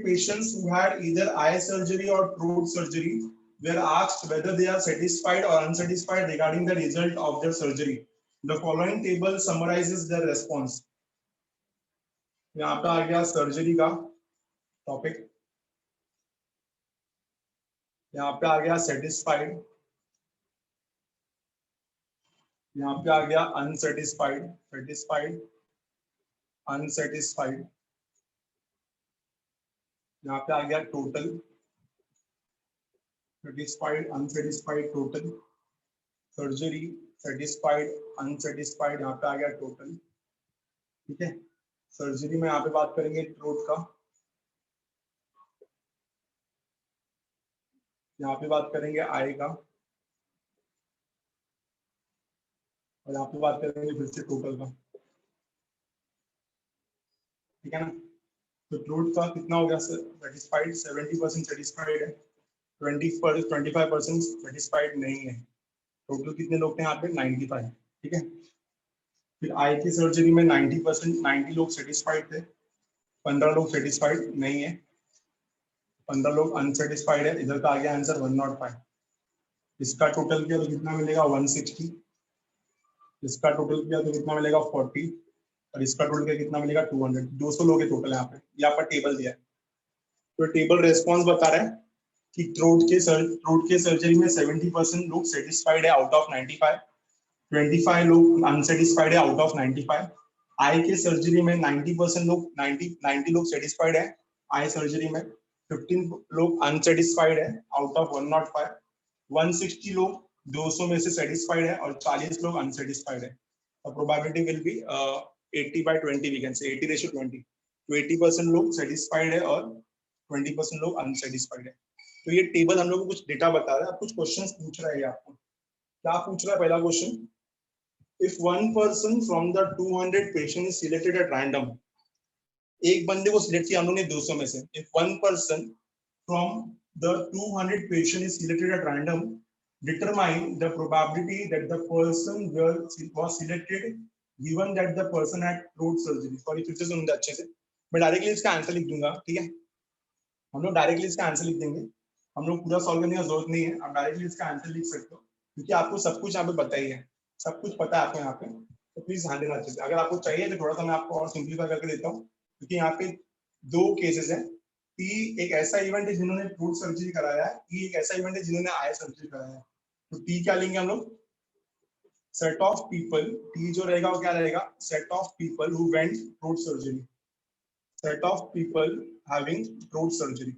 patients who had either eye surgery or throat surgery were asked whether they are satisfied or unsatisfied regarding the result of their surgery. The following table summarizes their response. यहाँ पे आ गया सर्जरी का टॉपिक, यहाँ पे आ गया satisfied, यहाँ पे आ गया अनसेटिस्फाइड, सेटिस्फाइड, अनसेटिस्फाइड, यहाँ पे आ गया total, satisfied, unsatisfied, total, surgery, satisfied, unsatisfied, यहाँ पे आ गया टोटल, ठीक है। सर्जरी में यहाँ पे बात करेंगे थ्रोट का, यहाँ पे बात करेंगे आई का, और यहाँ पे बात करेंगे फिर से टोटल का, ठीक है ना। तो थ्रोट का कितना हो गया? सेटिस्फाइड 70% सेटिस्फाइड है, 25% सेटिस्फाइड नहीं है। टोटल कितने लोग थे यहाँ पे? 95, ठीक है। फिर आई की सर्जरी में 90% 90 लोग सेटिस्फाइड थे, 15 लोग सेटिस्फाइड नहीं है, 15 लोग अनसेटिस्फाइड है। इधर का आ गया आंसर 105। इसका टोटल किया तो कितना मिलेगा 160, इसका टोटल किया तो कितना मिलेगा 40, और इसका टोटल किया कितना मिलेगा 200। 200 लोग है टोटल यहाँ पर टेबल दिया है। तो टेबल रेस्पॉन्स बता रहा है कि थ्रोट के सर्जरी में 70% लोग सेटिस्फाइड है आउट ऑफ 95, 25 लोग अनसेटिस्फाइड है आउट ऑफ 95। आई के सर्जरी में 90% लोग 90 लोग सेटिस्फाइड है आई सर्जरी में, 15 लोग अनसेटिस्फाइड है आउट ऑफ 105, 160 लोग 200 में से सेटिस्फाइड है और 40 लोग अनसेटिस्फाइड है। Probability will be 80/20, we can say 80:20। तो 80% लोग सेटिस्फाइड है और 20% लोग अनसेटिस्फाइड है। तो ये टेबल हम लोग को कुछ डेटा बता रहा है। कुछ क्वेश्चंस पूछ रहा है आपको। क्या पूछ रहा है? पहला question, if one person from the 200 patient is selected at random, एक बंदे को सिलेक्ट किया हम लोग ने 200 में से। If one person from the 200 patient is selected at random, determine the probability that the person was selected given that the person had throat surgery। Sorry फिर से सुन दे अच्छे से, मैं डायरेक्टली इसका आंसर लिख दूंगा, ठीक है? हम लोग डायरेक्टली इसका आंसर लिख देंगे, हम लोग पूरा सॉल्व करने का जरूरत नहीं है, आप डायरेक्टली इसका आंसर लिख सकते हो क्योंकि आपको सब कुछ यहाँ पे पता ही है, सब कुछ पता है आपको यहाँ पे। तो प्लीज ध्यान देना अच्छे से। अगर आपको चाहिए तो थोड़ा सा मैं आपको और सिंप्लीफाई करके देता हूँ, क्योंकि यहाँ पे दो केसेस है। टी एक ऐसा इवेंट है जिन्होंने थ्रोट सर्जरी कराया है, टी एक ऐसा इवेंट है जिन्होंने आई सर्जरी कराया है। तो टी क्या लेंगे हम लोग? Set of people. टी जो रहेगा वो क्या रहेगा? Set of people who went throat surgery, set of people having throat surgery,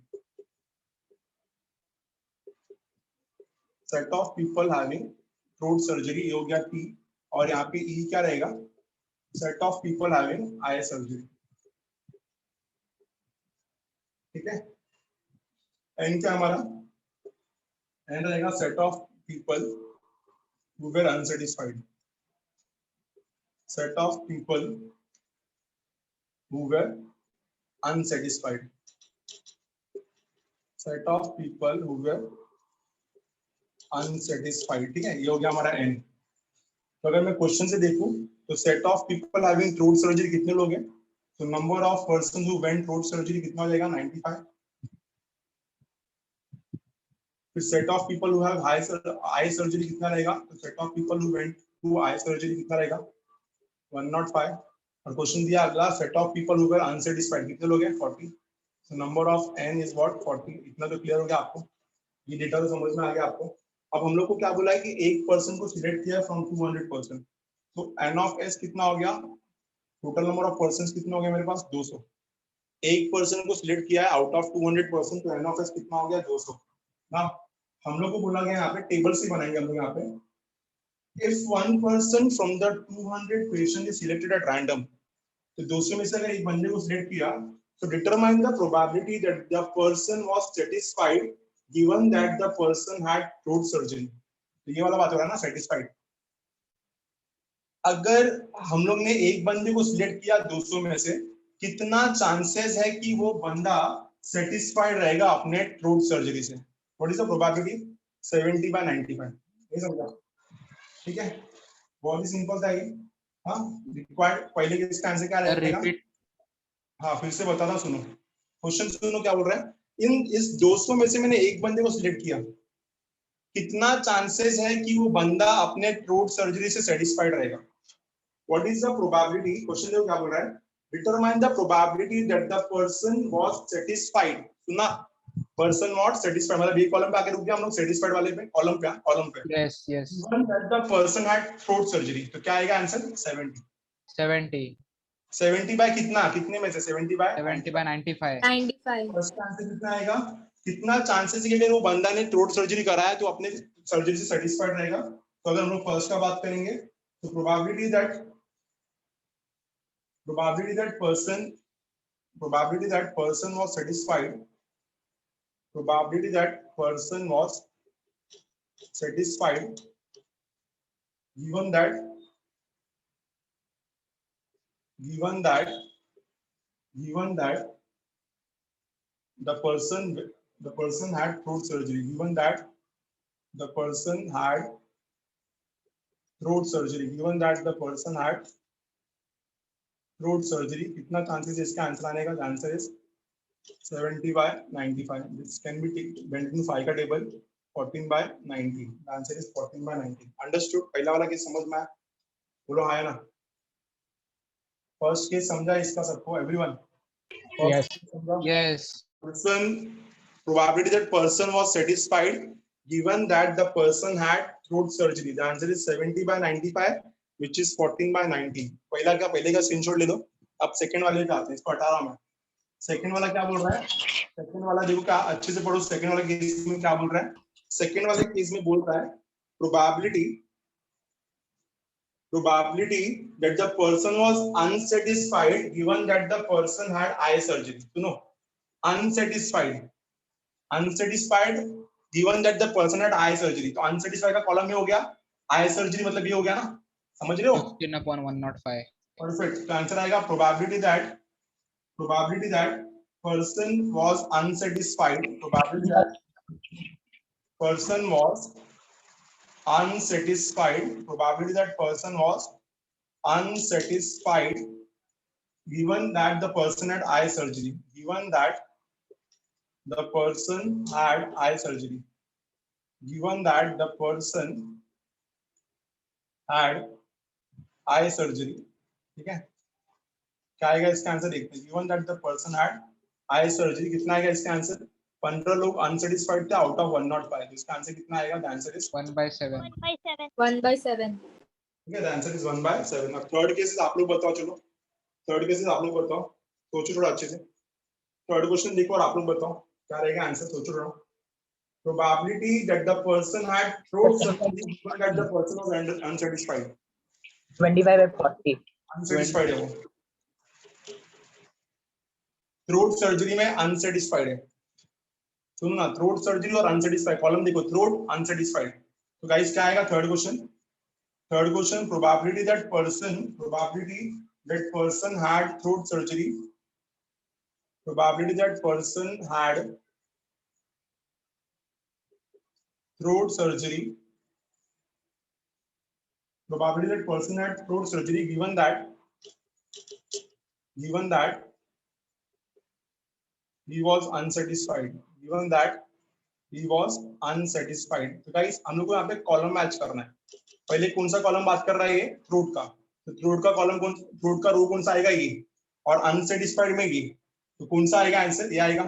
set of people having throat surgery ये हो गया टी। और यहाँ पे ई क्या रहेगा? Set of people having eye surgery, ठीक है? एन क्या हमारा? एन रहेगा set of people who were unsatisfied, set of people who were unsatisfied, set of people who were unsatisfied, ठीक है? ये हो गया हमारा एन। तो अगर मैं क्वेश्चन से देखूं तो set of people having throat surgery कितने लोग हैं? तो number of person who went throat surgery कितना हो जाएगा? 95। फिर set of people who have eye surgery कितना रहेगा? तो set of people who went to eye surgery कितना रहेगा? 105। और क्वेश्चन दिया अगला, set of people who were unsatisfied कितने लोग हैं? 40। So number of N is what? 40। इतना तो क्लियर हो गया आपको, ये डेटा तो समझ में आ गया आपको। अब हम लोग को क्या बोला है कि एक पर्सन को सिलेक्ट किया फ्रॉम 200 पर्सन, तो एन ऑफ एस कितना हो गया? टोटल नंबर ऑफ पर्सन कितना हो गया मेरे पास? 200। एक पर्सन को सिलेक्ट किया है आउट ऑफ 200 पर्सन, तो एन ऑफ एस कितना हो गया? 200 ना। हम लोग को बोला गया यहाँ पे टेबल से बनाएंगे हम लोग यहाँ पे, if one person from the 200 patient is selected at random, तो 200 में से अगर एक बंदे को सिलेक्ट किया तो determine the probability that the person was satisfied given that the person had throat surgery। तो ये वाला बात हो रहा है ना, satisfied। अगर हम लोग ने एक बंदे को सिलेक्ट किया 200 में से, कितना चांसेस है कि वो बंदा सेटिस्फाइड रहेगा अपने थ्रोट सर्जरी से? What is the probability? 70/95। ये समझा? ठीक है, बहुत ही सिंपल था ये। हाँ, रिक्वायर्ड पहले के इसका आंसर क्या रहेगा? रिपीट। हाँ फिर से बताता, सुनो क्वेश्चन, सुनो क्या बोल रहा है। इन इस 200 में से मैंने एक बंदे को सिलेक्ट किया, कितना चांसेस है कि वो बंदा अपने थ्रोट सर्जरी से सेटिस्फाइड रहेगा? What is the probability? Question देखो क्या बोल रहा है, determine the probability that the person was satisfied. सुना, पर्सन नॉट सेटिस्फाइड, मतलब ये कॉलम पे आके रुक गया हम लोग, सेटिस्फाइड वाले पे, कॉलम पे yes yes. One that the person had throat surgery, तो क्या आएगा आंसर? 70। 70। 70 बाय कितना? कितने में से? 70/95। 95। फर्स्ट आंसर कितना आएगा? कितना चांसेस है कि अगर वो बंदा ने थ्रोट सर्जरी कराया तो अपने सर्जरी से सेटिस्फाइड रहेगा? तो अगर हम लोग फर्स्ट का बात करेंगे तो probability that person was satisfied, probability that person was satisfied given that the person had throat surgery, given that the person had throat surgery, given that the person had throat surgery कितना chances है इसका answer आने का? Answer is 70/95. This can be bend इन 5 का table 14/90. Answer is 14/90. Understood? पहला वाला case समझ में आया? बोलो हाँ या ना? फर्स्ट केस समझा इसका सबको? Everyone Yes. समझा? Yes. Person probability that person was satisfied given that the person had throat surgery. The answer is 70/95, which is 14/90. पहला क्या? पहले का स्क्रीनशॉट ले लो. अब सेकंड वाले पे आते हैं. इसको हटा रहा हूं मैं. सेकंड वाला क्या बोल रहा है? सेकंड वाला देखो क्या अच्छे से पढ़ो. सेकंड वाला केस में क्या बोल रहा है? सेकंड वाले केस में बोल रहा है probability that the person was unsatisfied given that the person had eye surgery. सुनो, unsatisfied given that the person had eye surgery. तो unsatisfied का कॉलम में हो गया, eye surgery मतलब ये हो गया ना, समझ रहे हो? 15/105. Perfect. तो आंसर आएगा probability that person was unsatisfied. Probability that person was unsatisfied. Probability that person was unsatisfied given that the person had eye surgery. Given that the person had eye surgery. Given that the person had eye surgery. ठीक है? क्या आएगा इसका answer? देखते हैं. Given that the person had eye surgery, कितना आएगा इसका आंसर? 15 लोग अनसेटिस्फाइड थे आउट ऑफ 105. तो इसका आंसर कितना आएगा? The answer is 1/7. 1/7. ठीक है, द आंसर इज 1/7. अब थर्ड केसेस आप लोग बताओ. चलो थर्ड केसेस आप लोग बताओ, सोचो थोड़ा अच्छे से. थर्ड क्वेश्चन देखो और आप लोग बताओ क्या रहेगा आंसर. सोचो थोड़ा. Probability that the person had throat surgery given that the person was unsatisfied. 25/40. Unsatisfied है वो. थ्रोट सर्जरी में अनसेटिस्फाइड है. सुनो ना, थ्रोट सर्जरी और अनसेटिस्फाइड कॉलम देखो. Throat unsatisfied. तो गाइस क्या आएगा? Third question probability that person had throat surgery. Probability that person had throat surgery. Probability that person had throat surgery given that he was unsatisfied. Given that he was unsatisfied. तो guys हम लोग को यहाँ पे column match करना है. पहले कौन सा कॉलम बात कर रहा है? ये थ्रोट का. तो थ्रोट का कॉलम कौन, थ्रोट का रो कौन सा आएगा? ये. और अनसेटिस्फाइड में ये. तो कौन सा आएगा आंसर? ये आएगा.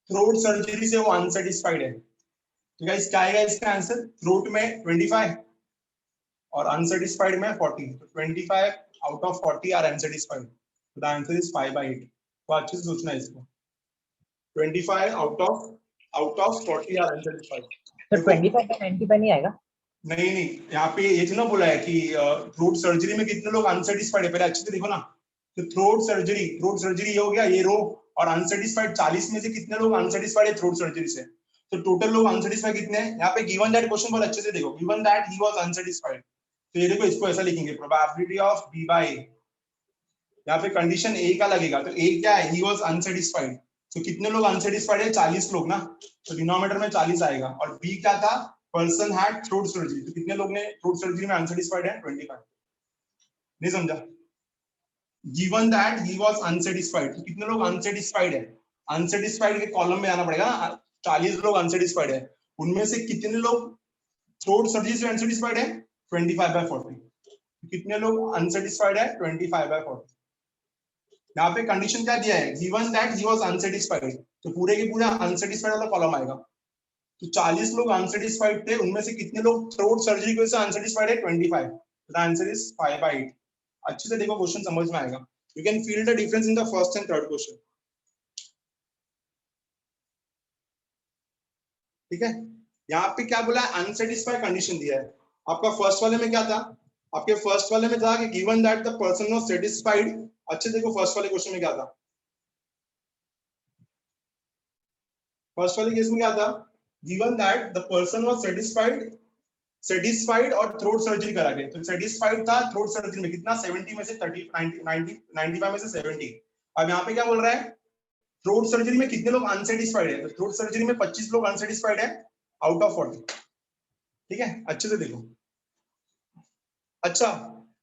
थ्रोट सर्जरी से वो अनसेटिस्फाइड है. तो गाइस क्या आएगा इसका आंसर? थ्रोट में 25 और अनसेटिस्फाइड में 40. तो 25 आउट ऑफ 40 आर अनसेटिस्फाइड. तो द आंसर इज 5/8. तो अच्छे से सोचना है इसको. 25 आउट ऑफ 40 आर अनसेटिस्फाइड. तो 25/90 पे नहीं आएगा? नहीं, यहाँ पे ये जो ना बोला है कि थ्रोट सर्जरी में कितने लोग अनसेटिस्फाइड है. पहले अच्छे से देखो ना. तो थ्रोट सर्जरी ये हो गया, ये रो. और अनसेटिस्फाइड 40 में से कितने लोग अनसेटिस्फाइड है थ्रोट सर्जरी से? तो टोटल लोग अनसेटिस्फाइड कितने हैं? यहाँ पे गिवन दैट क्वेश्चन बहुत अच्छे से देखो. Given that he was unsatisfied. तो ये देखो, इसको ऐसा लिखेंगे प्रोबेबिलिटी ऑफ B/A. यहाँ पे कंडीशन ए का लगेगा. तो ए क्या है? He was unsatisfied. तो कितने लोग अनसेटिस्फाइड है? 40 लोग ना. तो डिनोमिनेटर में 40 आएगा. और बी क्या था? Person had throat surgery. तो कितने लोग ने थ्रोट सर्जरी में अनसेटिस्फाइड है? 25. नहीं समझा? Given that he was unsatisfied. तो कितने लोग अनसेटिस्फाइड है? अनसेटिस्फाइड के कॉलम में आना पड़ेगा ना. 40 लोग अनसेटिस्फाइड है. उनमें से कितने लोग थ्रोट सर्जरी से अनसेटिस्फाइड है? 25/40. कितने लोग अनसेटिस्फाइड है? 25/40. यहाँ पे कंडीशन क्या दिया है? Given that he was unsatisfied. तो पूरे के पूरा अनसेटिस्फाइड वाला कॉलम आएगा. तो 40 लोग अनसेटिस्फाइड थे. उनमें से कितने लोग थ्रोट सर्जरी की वजह से अनसेटिस्फाइड है? 25. The answer is 5/8. अच्छे से देखो, क्वेश्चन समझ में आएगा. You can feel the difference in the first and third question. ठीक है. यहाँ पे क्या बोला है? अनसेटिस्फाइड कंडीशन दिया है. आपका फर्स्ट वाले में क्या था? आपके फर्स्ट वाले में था कि given that the person was satisfied. अच्छे देखो, फर्स्ट वाले क्वेश्चन में क्या था? फर्स्ट वाले केस में क्या था? Given that the person was satisfied और थ्रोट सर्जरी करा के. तो सेटिस्फाइड था थ्रोट सर्जरी में कितना? 70 में से 30, 90, 95 में से 70. अब यहाँ पे क्या बोल रहा है? थ्रोट सर्जरी में कितने लोग अनसेटिस्फाइड है? तो थ्रोट सर्जरी में 25 लोग अनसेटिस्फाइड है आउट ऑफ 40. ठीक है, अच्छे से देखो. अच्छा,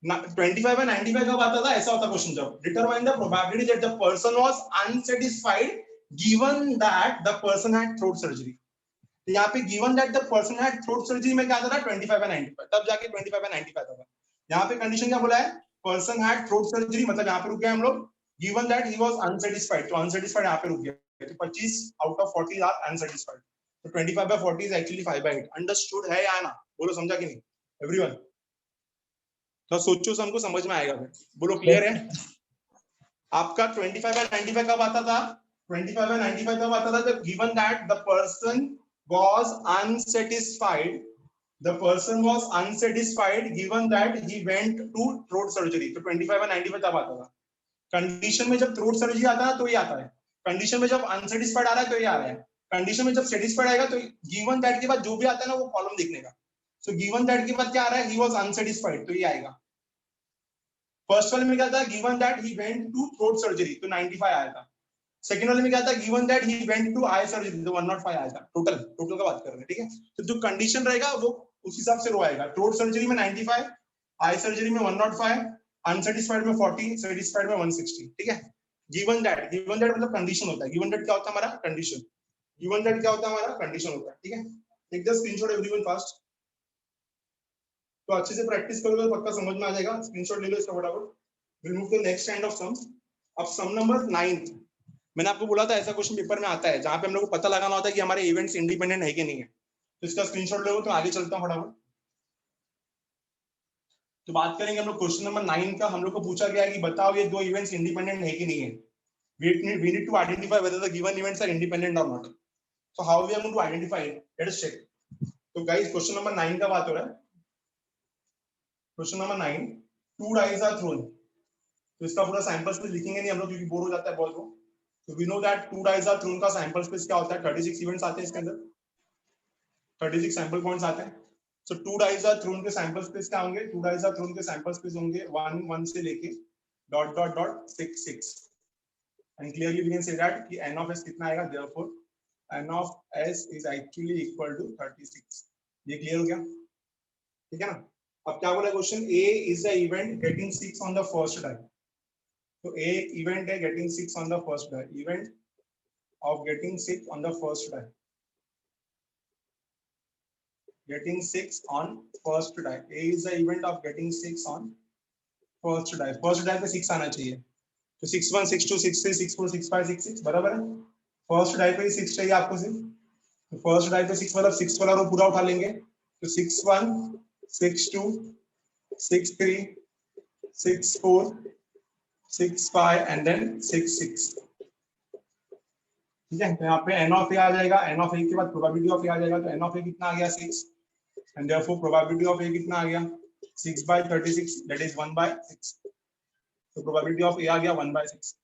25 and 95 कब आता था? ऐसा होता क्वेश्चन जब determine the probability that the person was unsatisfied given that the person had throat surgery. तो यहाँ पे given that the person had throat surgery में क्या आता था? 25 and 95, तब जाके 25 and 95 आता था। यहाँ पे कंडीशन क्या बोला है? पर्सन हैड थ्रोट सर्जरी, मतलब यहाँ पे रुक गए हम लोग। Given that he was unsatisfied, तो अनसेटिस्फाइड यहाँ पे रुक गया, तो 25 out of 40 आर अनसेटिस्फाइड। तो 25/40 इज एक्चुअली 5/8। अंडरस्टूड है या ना? बोलो समझा कि नहीं एवरीवन? तो सोचो, हमको समझ में आएगा फिर। बोलो क्लियर है? आपका 25 and 95 कब आता था? 25 and 95 कब आता था? जब given that the person was unsatisfied, the person was unsatisfied given that he went to throat surgery। तो 25 and 95 तब आता था। कंडीशन में जब थ्रोट सर्जरी आता है तो ये आता है, कंडीशन में जब अनसेटिस्फाइड आ रहा है तो ये आ रहा है, कंडीशन में जब सेटिस्फाइड आएगा तो गिवन दैट के बाद जो भी आता है ना वो कॉलम देखने का। सो गिवन दैट के बाद क्या आ रहा है? ही वाज अनसेटिस्फाइड, तो ये आएगा। फर्स्ट वाले में क्या था? Given that he went to throat surgery, तो 95 आया था। सेकंड वाले में क्या था? Given that he went to eye surgery, तो 105 आया था। टोटल का बात कर रहे हैं, ठीक है? तो जो कंडीशन रहेगा वो उस हिसाब से रो आएगा। थ्रोट सर्जरी में 95, आई सर्जरी में 105, अनसेटिस्फाइड में 40, सेटिस्फाइड में 160, ठीक है? गिवन दैट मतलब कंडीशन होता है। गिवन दैट क्या होता है? हमारा कंडीशन। गिवन दैट क्या होता है? हमारा कंडीशन होता है, ठीक है? Take the screenshot everyone fast. तो अच्छे से प्रैक्टिस करोगे तो पक्का समझ में आ जाएगा। स्क्रीनशॉट ले लो इसका फटाफट। Will move to next kind of sum. अब सम नंबर 9। मैंने आपको बोला था ऐसा क्वेश्चन पेपर में आता है जहां पे हम लोग को पता लगाना होता है कि हमारे इवेंट्स इंडिपेंडेंट है कि नहीं है। तो इसका स्क्रीनशॉट ले लो, तो आगे चलता हूं फटाफट। तो बात करेंगे हम लोग क्वेश्चन नंबर 9 का। हम लोग को पूछा गया है कि बताओ ये दो इवेंट्स इंडिपेंडेंट है कि नहीं है। We need to identify whether the given events are independent or not. So how we are going to identify it? Let us check. तो guys क्वेश्चन नंबर 9 का बात हो रहा है। Question number 9, 2 dice are thrown। तो इसका पूरा sample space लिखेंगे नहीं हम लोग क्योंकि बोर हो जाता है बहुत। तो we know that 2 dice are thrown का सैंपल स्पेस क्या होता है? 36 इवेंट्स आते हैं इसके अंदर, 36 सैंपल पॉइंट्स आते हैं। So 2 dice are thrown के सैंपल स्पेस क्या होंगे? 2 dice are thrown के सैंपल स्पेस होंगे 1 1 से लेके ... 6 6। And clearly we can say that कि n of s कितना आएगा? Therefore n of s is actually equal to 36। ये क्लियर हो गया? ठीक है ना? अब क्या बोला question? A is the event getting 6 on the first die। तो A event है getting 6 on the first die। Event of getting 6 on the first die। Getting 6 on first die। A is the event of getting 6 on first die। First die पे 6 आना चाहिए। तो 6 1 6 2 6 3 6 4 6 5 6 6 बराबर है। First die पे 6 चाहिए आपको सिर्फ। तो फर्स्ट डाई पे 6 मतलब 6 वाला रो पूरा उठा लेंगे। तो 6 1 6 2 6 3 6 4 6 5 एंड देन 6 6। ठीक है? तो यहाँ पे n ऑफ a आ जाएगा। n ऑफ a के बाद प्रोबेबिलिटी ऑफ a आ जाएगा। तो n ऑफ a कितना आ गया? 6। And therefore probability of a कितना आ गया? 6/36 दैट इज 1/6। तो प्रोबेबिलिटी ऑफ a आ गया 1/6।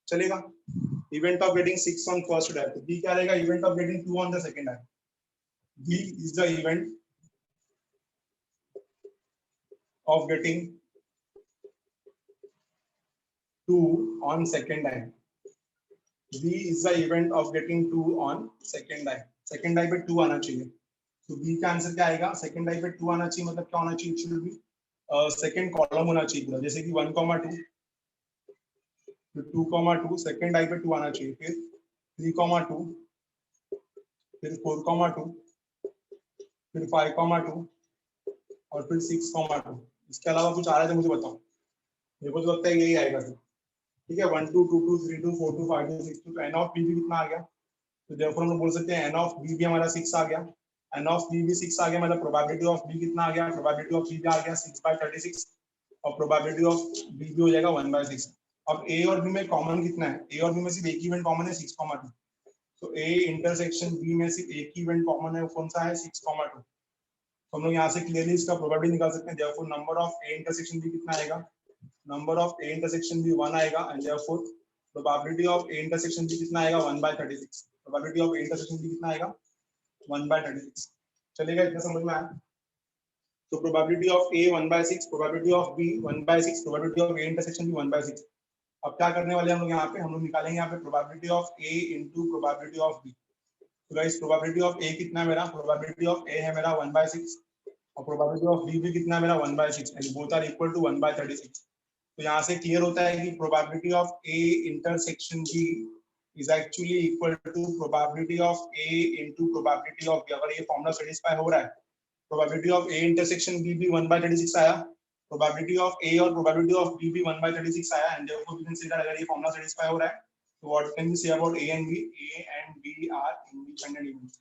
चलेगा? Event of getting 6 on first die. तो b क्या रहेगा? Event of getting 2 on the second die. b is the event of getting 2 on second die. b is the event of getting 2 on second die. Second die पे 2 आना चाहिए। तो b का answer क्या आएगा? सेकंड डाई पे 2 आना चाहिए, मतलब क्या होना चाहिए? It should be second column होना चाहिए पूरा, जैसे कि 1 2। तो 2 2 सेकंड डाई पे 2 आना चाहिए। फिर 3 2, फिर 4 2, फिर 5 2 और फिर 6 2। इसके अलावा कुछ आ रहा है तो मुझे बताओ। मेरे को तो लगता है यही आएगा। ठीक है? 1 2 2 2 3 2 4 2 5 2 6 2। तो n ऑफ b भी कितना आ गया? तो देयरफॉर हम लोग बोल सकते हैं n ऑफ b भी हमारा 6 आ गया। n ऑफ b भी 6 आ गया, मतलब प्रोबेबिलिटी ऑफ b कितना आ गया? प्रोबेबिलिटी ऑफ b भी आ गया 6/36 और प्रोबेबिलिटी ऑफ b भी हो जाएगा 1/6। अब a और b में कॉमन कितना है? a और b में सिर्फ एक इवेंट कॉमन है 6 2। तो a इंटरसेक्शन b में सिर्फ एक ही इवेंट कॉमन है, वो कौन सा है? 6 2। तो हम लोग यहाँ से क्लियरली इसका प्रोबेबिलिटी निकाल सकते हैं। Therefore number of a intersection b कितना आएगा? Number of a intersection b 1 आएगा। And therefore probability of a intersection b कितना आएगा? 1/36। Probability of a intersection b कितना आएगा? 1/36। चलेगा? इतना समझ में आया? तो probability of a 1/6, probability of b 1/6, probability of a intersection b 1/6। अब क्या करने वाले हम लोग यहाँ पे? हम लोग निकालेंगे यहाँ पे probability of a into probability of b। तो गाइस प्रोबेबिलिटी ऑफ a कितना है मेरा? प्रोबेबिलिटी ऑफ a है मेरा 1/6 और प्रोबेबिलिटी ऑफ बी भी कितना है मेरा 1/6 and both are equal to 1/36। तो यहाँ से क्लियर होता है कि probability of A intersection B is actually equal to probability of A into probability of B. अगर ये फॉर्मूला सेटिस्फाई हो रहा है, probability of A intersection B भी 1/36 आया, प्रोबेबिलिटी ऑफ ए और प्रोबेबिलिटी ऑफ बी भी 1/36 आया, and therefore we can say that अगर ये फॉर्मूला सेटिस्फाई हो रहा है तो what can we say about A and B? A and B are independent events.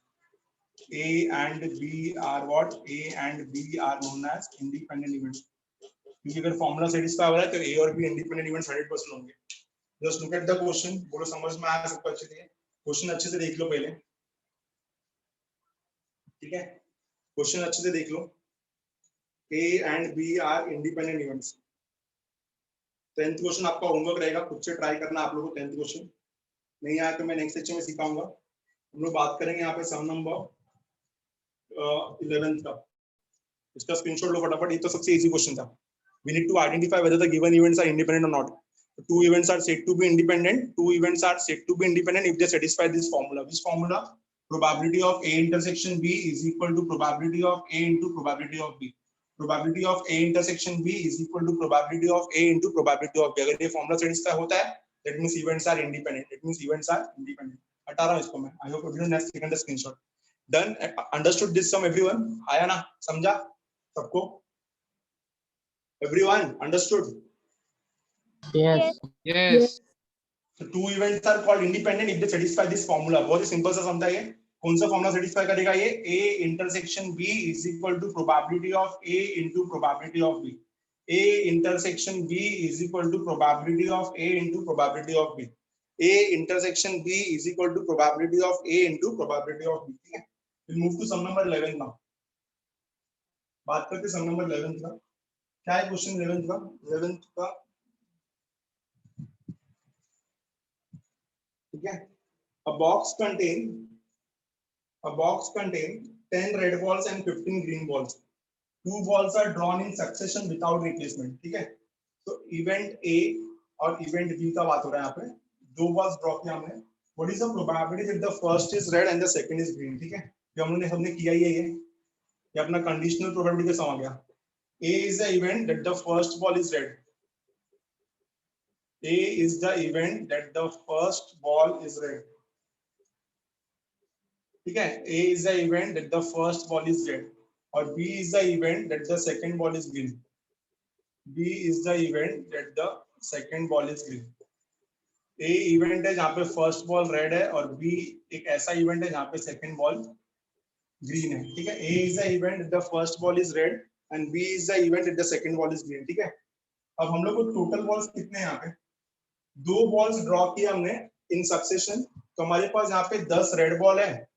A and B are what? A and B are known as independent events. क्योंकि अगर formula satisfy हो रहा है तो A और B इंडिपेंडेंट इवेंट्स 100% होंगे। Just look at the question, बोलो समझ में आया सबको अच्छे से? क्वेश्चन अच्छे से देख लो पहले, ठीक है? क्वेश्चन अच्छे से देख लो। A and B are independent events। 10th question आपका होमवर्क रहेगा, खुद से ट्राई करना आप लोगों को। 10th क्वेश्चन नहीं आया तो मैं नेक्स्ट सेक्शन में सिखाऊंगा। हम लोग बात करेंगे यहाँ पे सम नंबर 11th का। इसका स्क्रीनशॉट लो फटाफट, ये तो सबसे इजी क्वेश्चन था। We need to identify whether the given events are independent or not. Two events are said to be independent. Two events are said to be independent if they satisfy this formula. Which formula? Probability of A intersection B is equal to probability of A into probability of B. Probability of A intersection B is equal to probability of A into probability of B. अगर ये formula satisfy होता है, that means events are independent. That means events are independent. हटा रहा हूँ इसको मैं। I hope everyone has taken the screenshot. Done? Understood this sum everyone? आया ना? समझा सबको? Everyone understood? Yes. Yes. So two events are called independent if they satisfy this formula. बहुत ही सिंपल सा समझा ये। कौन सा फॉर्मूला सेटिस्फाई करेगा ये? A intersection B is equal to probability of A into probability of B. A intersection B is equal to probability of A into probability of B. A intersection B is equal to probability of A into probability of B. ठीक है? We'll move to sum number 11 now. बात करते sum number 11 का। क्या है question 11th का? 11th का ठीक है। A box contain 10 red balls and 15 green balls. Two balls are drawn in succession without replacement. ठीक है। तो इवेंट A और इवेंट B का बात हो रहा है यहाँ पे। दो बॉल्स ड्रॉ किया हमने। What is the probability that the first is red and the second is green? ठीक है। ये हम लोगों ने हमने किया ही है ये अपना कंडीशनल प्रोबेबिलिटी का सम आ गया। A is the event that the first ball is red. A is the event that the first ball is red. ठीक है। A is the event that the first ball is red. और B is the event that the second ball is green. B is the event that the second ball is green. A event है जहाँ पे first ball red है और B एक ऐसा event है जहाँ पे सेकंड बॉल ग्रीन है। ठीक है। A is the event that the first ball is red and B is the event that the second ball is green. ठीक है। अब हम लोग को टोटल बॉल्स कितने हैं यहाँ पे? दो बॉल्स ड्रॉ किए हमने इन सक्सेशन, तो हमारे पास यहाँ पे 10 रेड बॉल है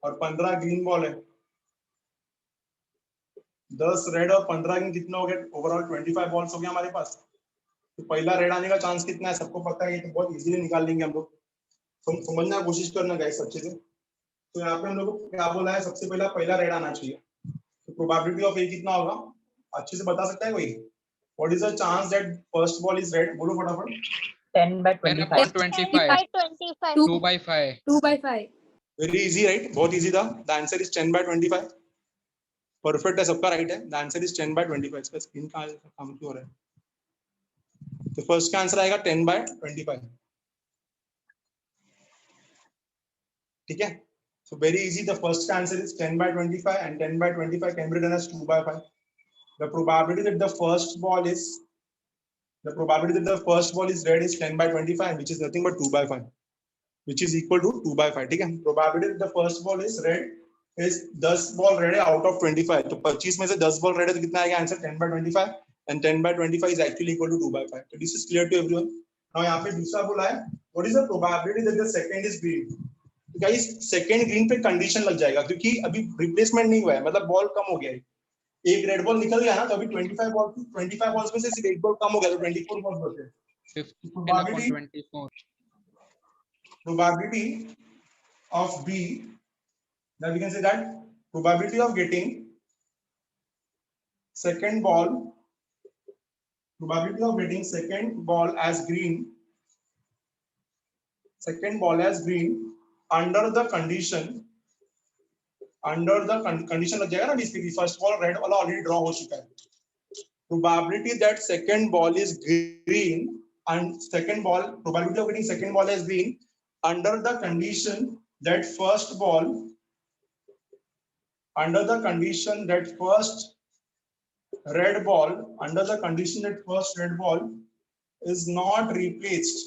और 15 ग्रीन बॉल है। 10 रेड और 15 ग्रीन कितना हो गया? ओवरऑल 25 बॉल्स हो गया हमारे पास। तो पहला रेड आने का चांस कितना है सबको पता है, ये तो बहुत इजीली निकाल लेंगे हम लोग। समझना कोशिश करना गाइस अच्छे से। तो यहाँ पे हम लोग को क्या बोला है? सबसे पहला रेड आना चाहिए। तो प्रोबेबिलिटी ऑफ ए कितना होगा अच्छे से बता सकता है कोई? What is the chance that first ball is red? बोलो फटाफट। 10/25. 2/5. 2/5. वेरी इजी राइट, बहुत इजी था। The answer is 10/25। परफेक्ट है, सबका राइट है। The answer is 10/25। इसका स्क्रीन कहाँ काम क्यों हो रहा है? तो फर्स्ट का आंसर आएगा 10/25। ठीक है। So very easy. The first answer is 10/25 and 10/25 can be written as 2/5. The probability that the first ball is red is 10/25, which is nothing but 2/5, which is equal to 2/5. ठीक है। Probability that the first ball is red is 10 ball red है out of 25. तो 25 में से 10 ball red है तो कितना आएगा answer? 10/25 and 10/25 is actually equal to 2/5. So this is clear to everyone. Now यहाँ पे दूसरा बोला है what is the probability that the second is green? Guys second green पे कंडीशन लग जाएगा क्योंकि अभी रिप्लेसमेंट नहीं हुआ है, मतलब बॉल कम हो गया है। एक रेड बॉल निकल गया ना, तो अभी 25 बॉल्स में से सिर्फ एक बॉल कम हो गया तो 24 बॉल्स बचे। 15/24. Probability of B, now we can say that probability of getting second ball as green under the condition under the condition लग जाएगा ना बेसिकली, फर्स्ट बॉल रेड वाला ऑलरेडी ड्रॉ हो चुका है, probability that second ball is green and second ball, probability of getting second ball as green under the condition that first ball under the condition that first red ball under the condition that first red ball is not replaced,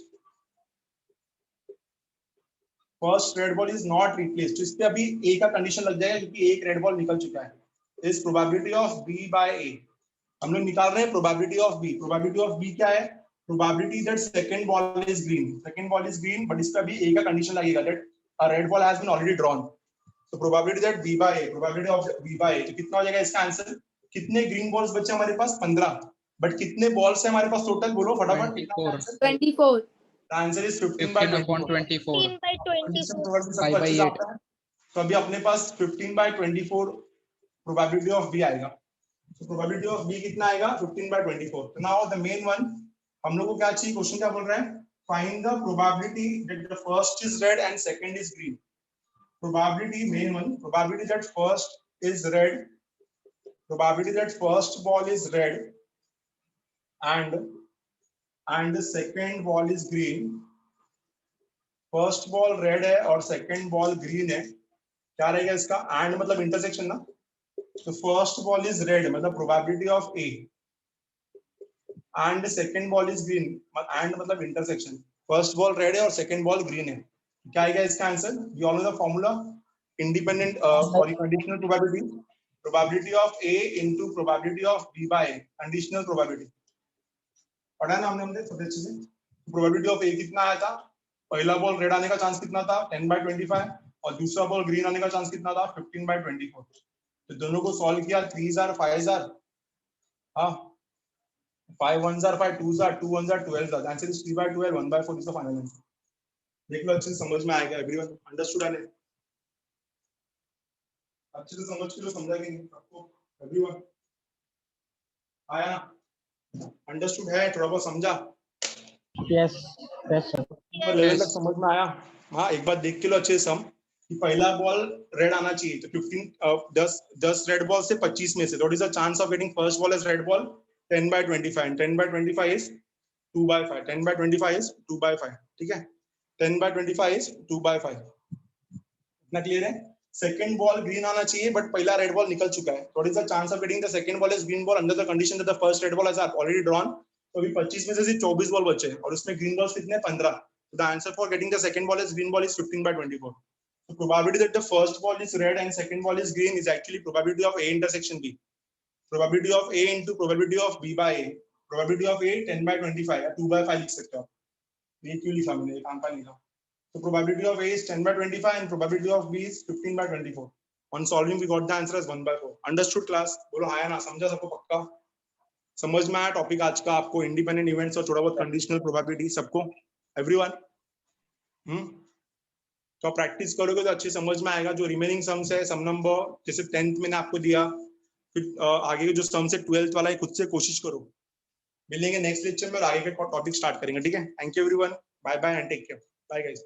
first red ball is not replaced, तो इस पे अभी a का condition लग जाएगा क्योंकि एक red ball निकल चुका है। इस probability of b by a हम लोग निकाल रहे हैं probability of b। Probability of b क्या है? Probability that second ball is green. Second ball is green, but इसका भी A का condition लगेगा that a red ball has been already drawn. So probability that B by A, probability of B by A, तो कितना हो जाएगा इसका answer? कितने green balls बचे हमारे पास? 15. But कितने balls है हमारे पास total? बोलो फटाफट। 24. The answer is 15 by 24. 15/24. 15 by 24. सबको अच्छे से आता है। तो अभी अपने पास 15 by 24 probability of B आएगा। So probability of B कितना आएगा? 15 by 24. So now the main one, हम लोग को क्या चाहिए? क्वेश्चन क्या बोल रहा है? Find the probability that the first is red and second is green. Probability main one, probability that first is red, probability that first ball is red and the second ball is green. First ball red है और second ball green है, क्या रहेगा इसका? And मतलब intersection ना, तो first ball is red मतलब probability of A and the second ball is green and मतलब intersection, first ball red है और second ball green है, क्या आएगा इसका answer? We all know the formula, independent sorry conditional probability, probability of A into probability of B by A, conditional probability पढ़ा ना हमने सब अच्छे से। probability of A कितना आया था? पहला बॉल रेड आने का चांस कितना था? 10 by 25 और दूसरा बॉल ग्रीन आने का चांस कितना था? 15 by 24। तो दोनों को सॉल्व किया, 3s are 5s are, हाँ 5 1s are 5, 2s are 2 1s are 12s are, the answer is 3 by 12, 1 by 4 is the final answer। देख लो अच्छे से समझ में आएगा, एवरीवन अंडरस्टूड है? अच्छे से समझ के लो, समझा कि नहीं सबको? एवरीवन आया ना? अंडरस्टूड है? थोड़ा बहुत समझा? Yes, yes sir. लेवल तक समझ में आया? हाँ एक बार देख के लो अच्छे से सम कि पहला बॉल रेड आना चाहिए, तो 15 10 रेड बॉल से 25 में से what is the chance of getting first ball as red ball? 10 by 25 and 10 by 25 is 2 by 5, 10 by 25 is 2 by 5, ठीक है? 10 by 25 is 2 by 5, इतना क्लियर है? सेकंड बॉल ग्रीन आना चाहिए बट पहला रेड बॉल निकल चुका है, what is the chance of getting the second ball as green ball under the condition that the first red ball has already drawn. तो अभी 25 में से सिर्फ 24 बॉल बचे हैं और उसमें ग्रीन बॉल्स कितने? 15। The answer for getting the second ball as green ball is 15 by 24। So probability that the first ball is red and second ball is green is actually probability of A intersection B, probability of A into probability of B by A, probability of A 10 by 25 या 2 by 5 लिख सकते हो आप, ये क्यों लिखा मैंने? काम का लिखा। So probability of A is 10 by 25 and probability of B is 15 by 24। On solving we got the answer as 1 by 4। Understood class? बोलो हाँ या ना? समझा सबको? पक्का समझ में आया टॉपिक आज का आपको? इंडिपेंडेंट इवेंट्स और थोड़ा बहुत कंडीशनल प्रोबेबिलिटी सबको, एवरीवन? तो प्रैक्टिस करोगे तो अच्छी समझ में आएगा। जो रिमेनिंग सम्स है, सम नंबर जैसे 10th मैंने आपको दिया, फिर आगे के जो सम्स है 12th वाला है, खुद से कोशिश करो। मिलेंगे नेक्स्ट लेक्चर में और आगे के टॉपिक स्टार्ट करेंगे, ठीक है? Thank you everyone, bye bye and take care, bye guys.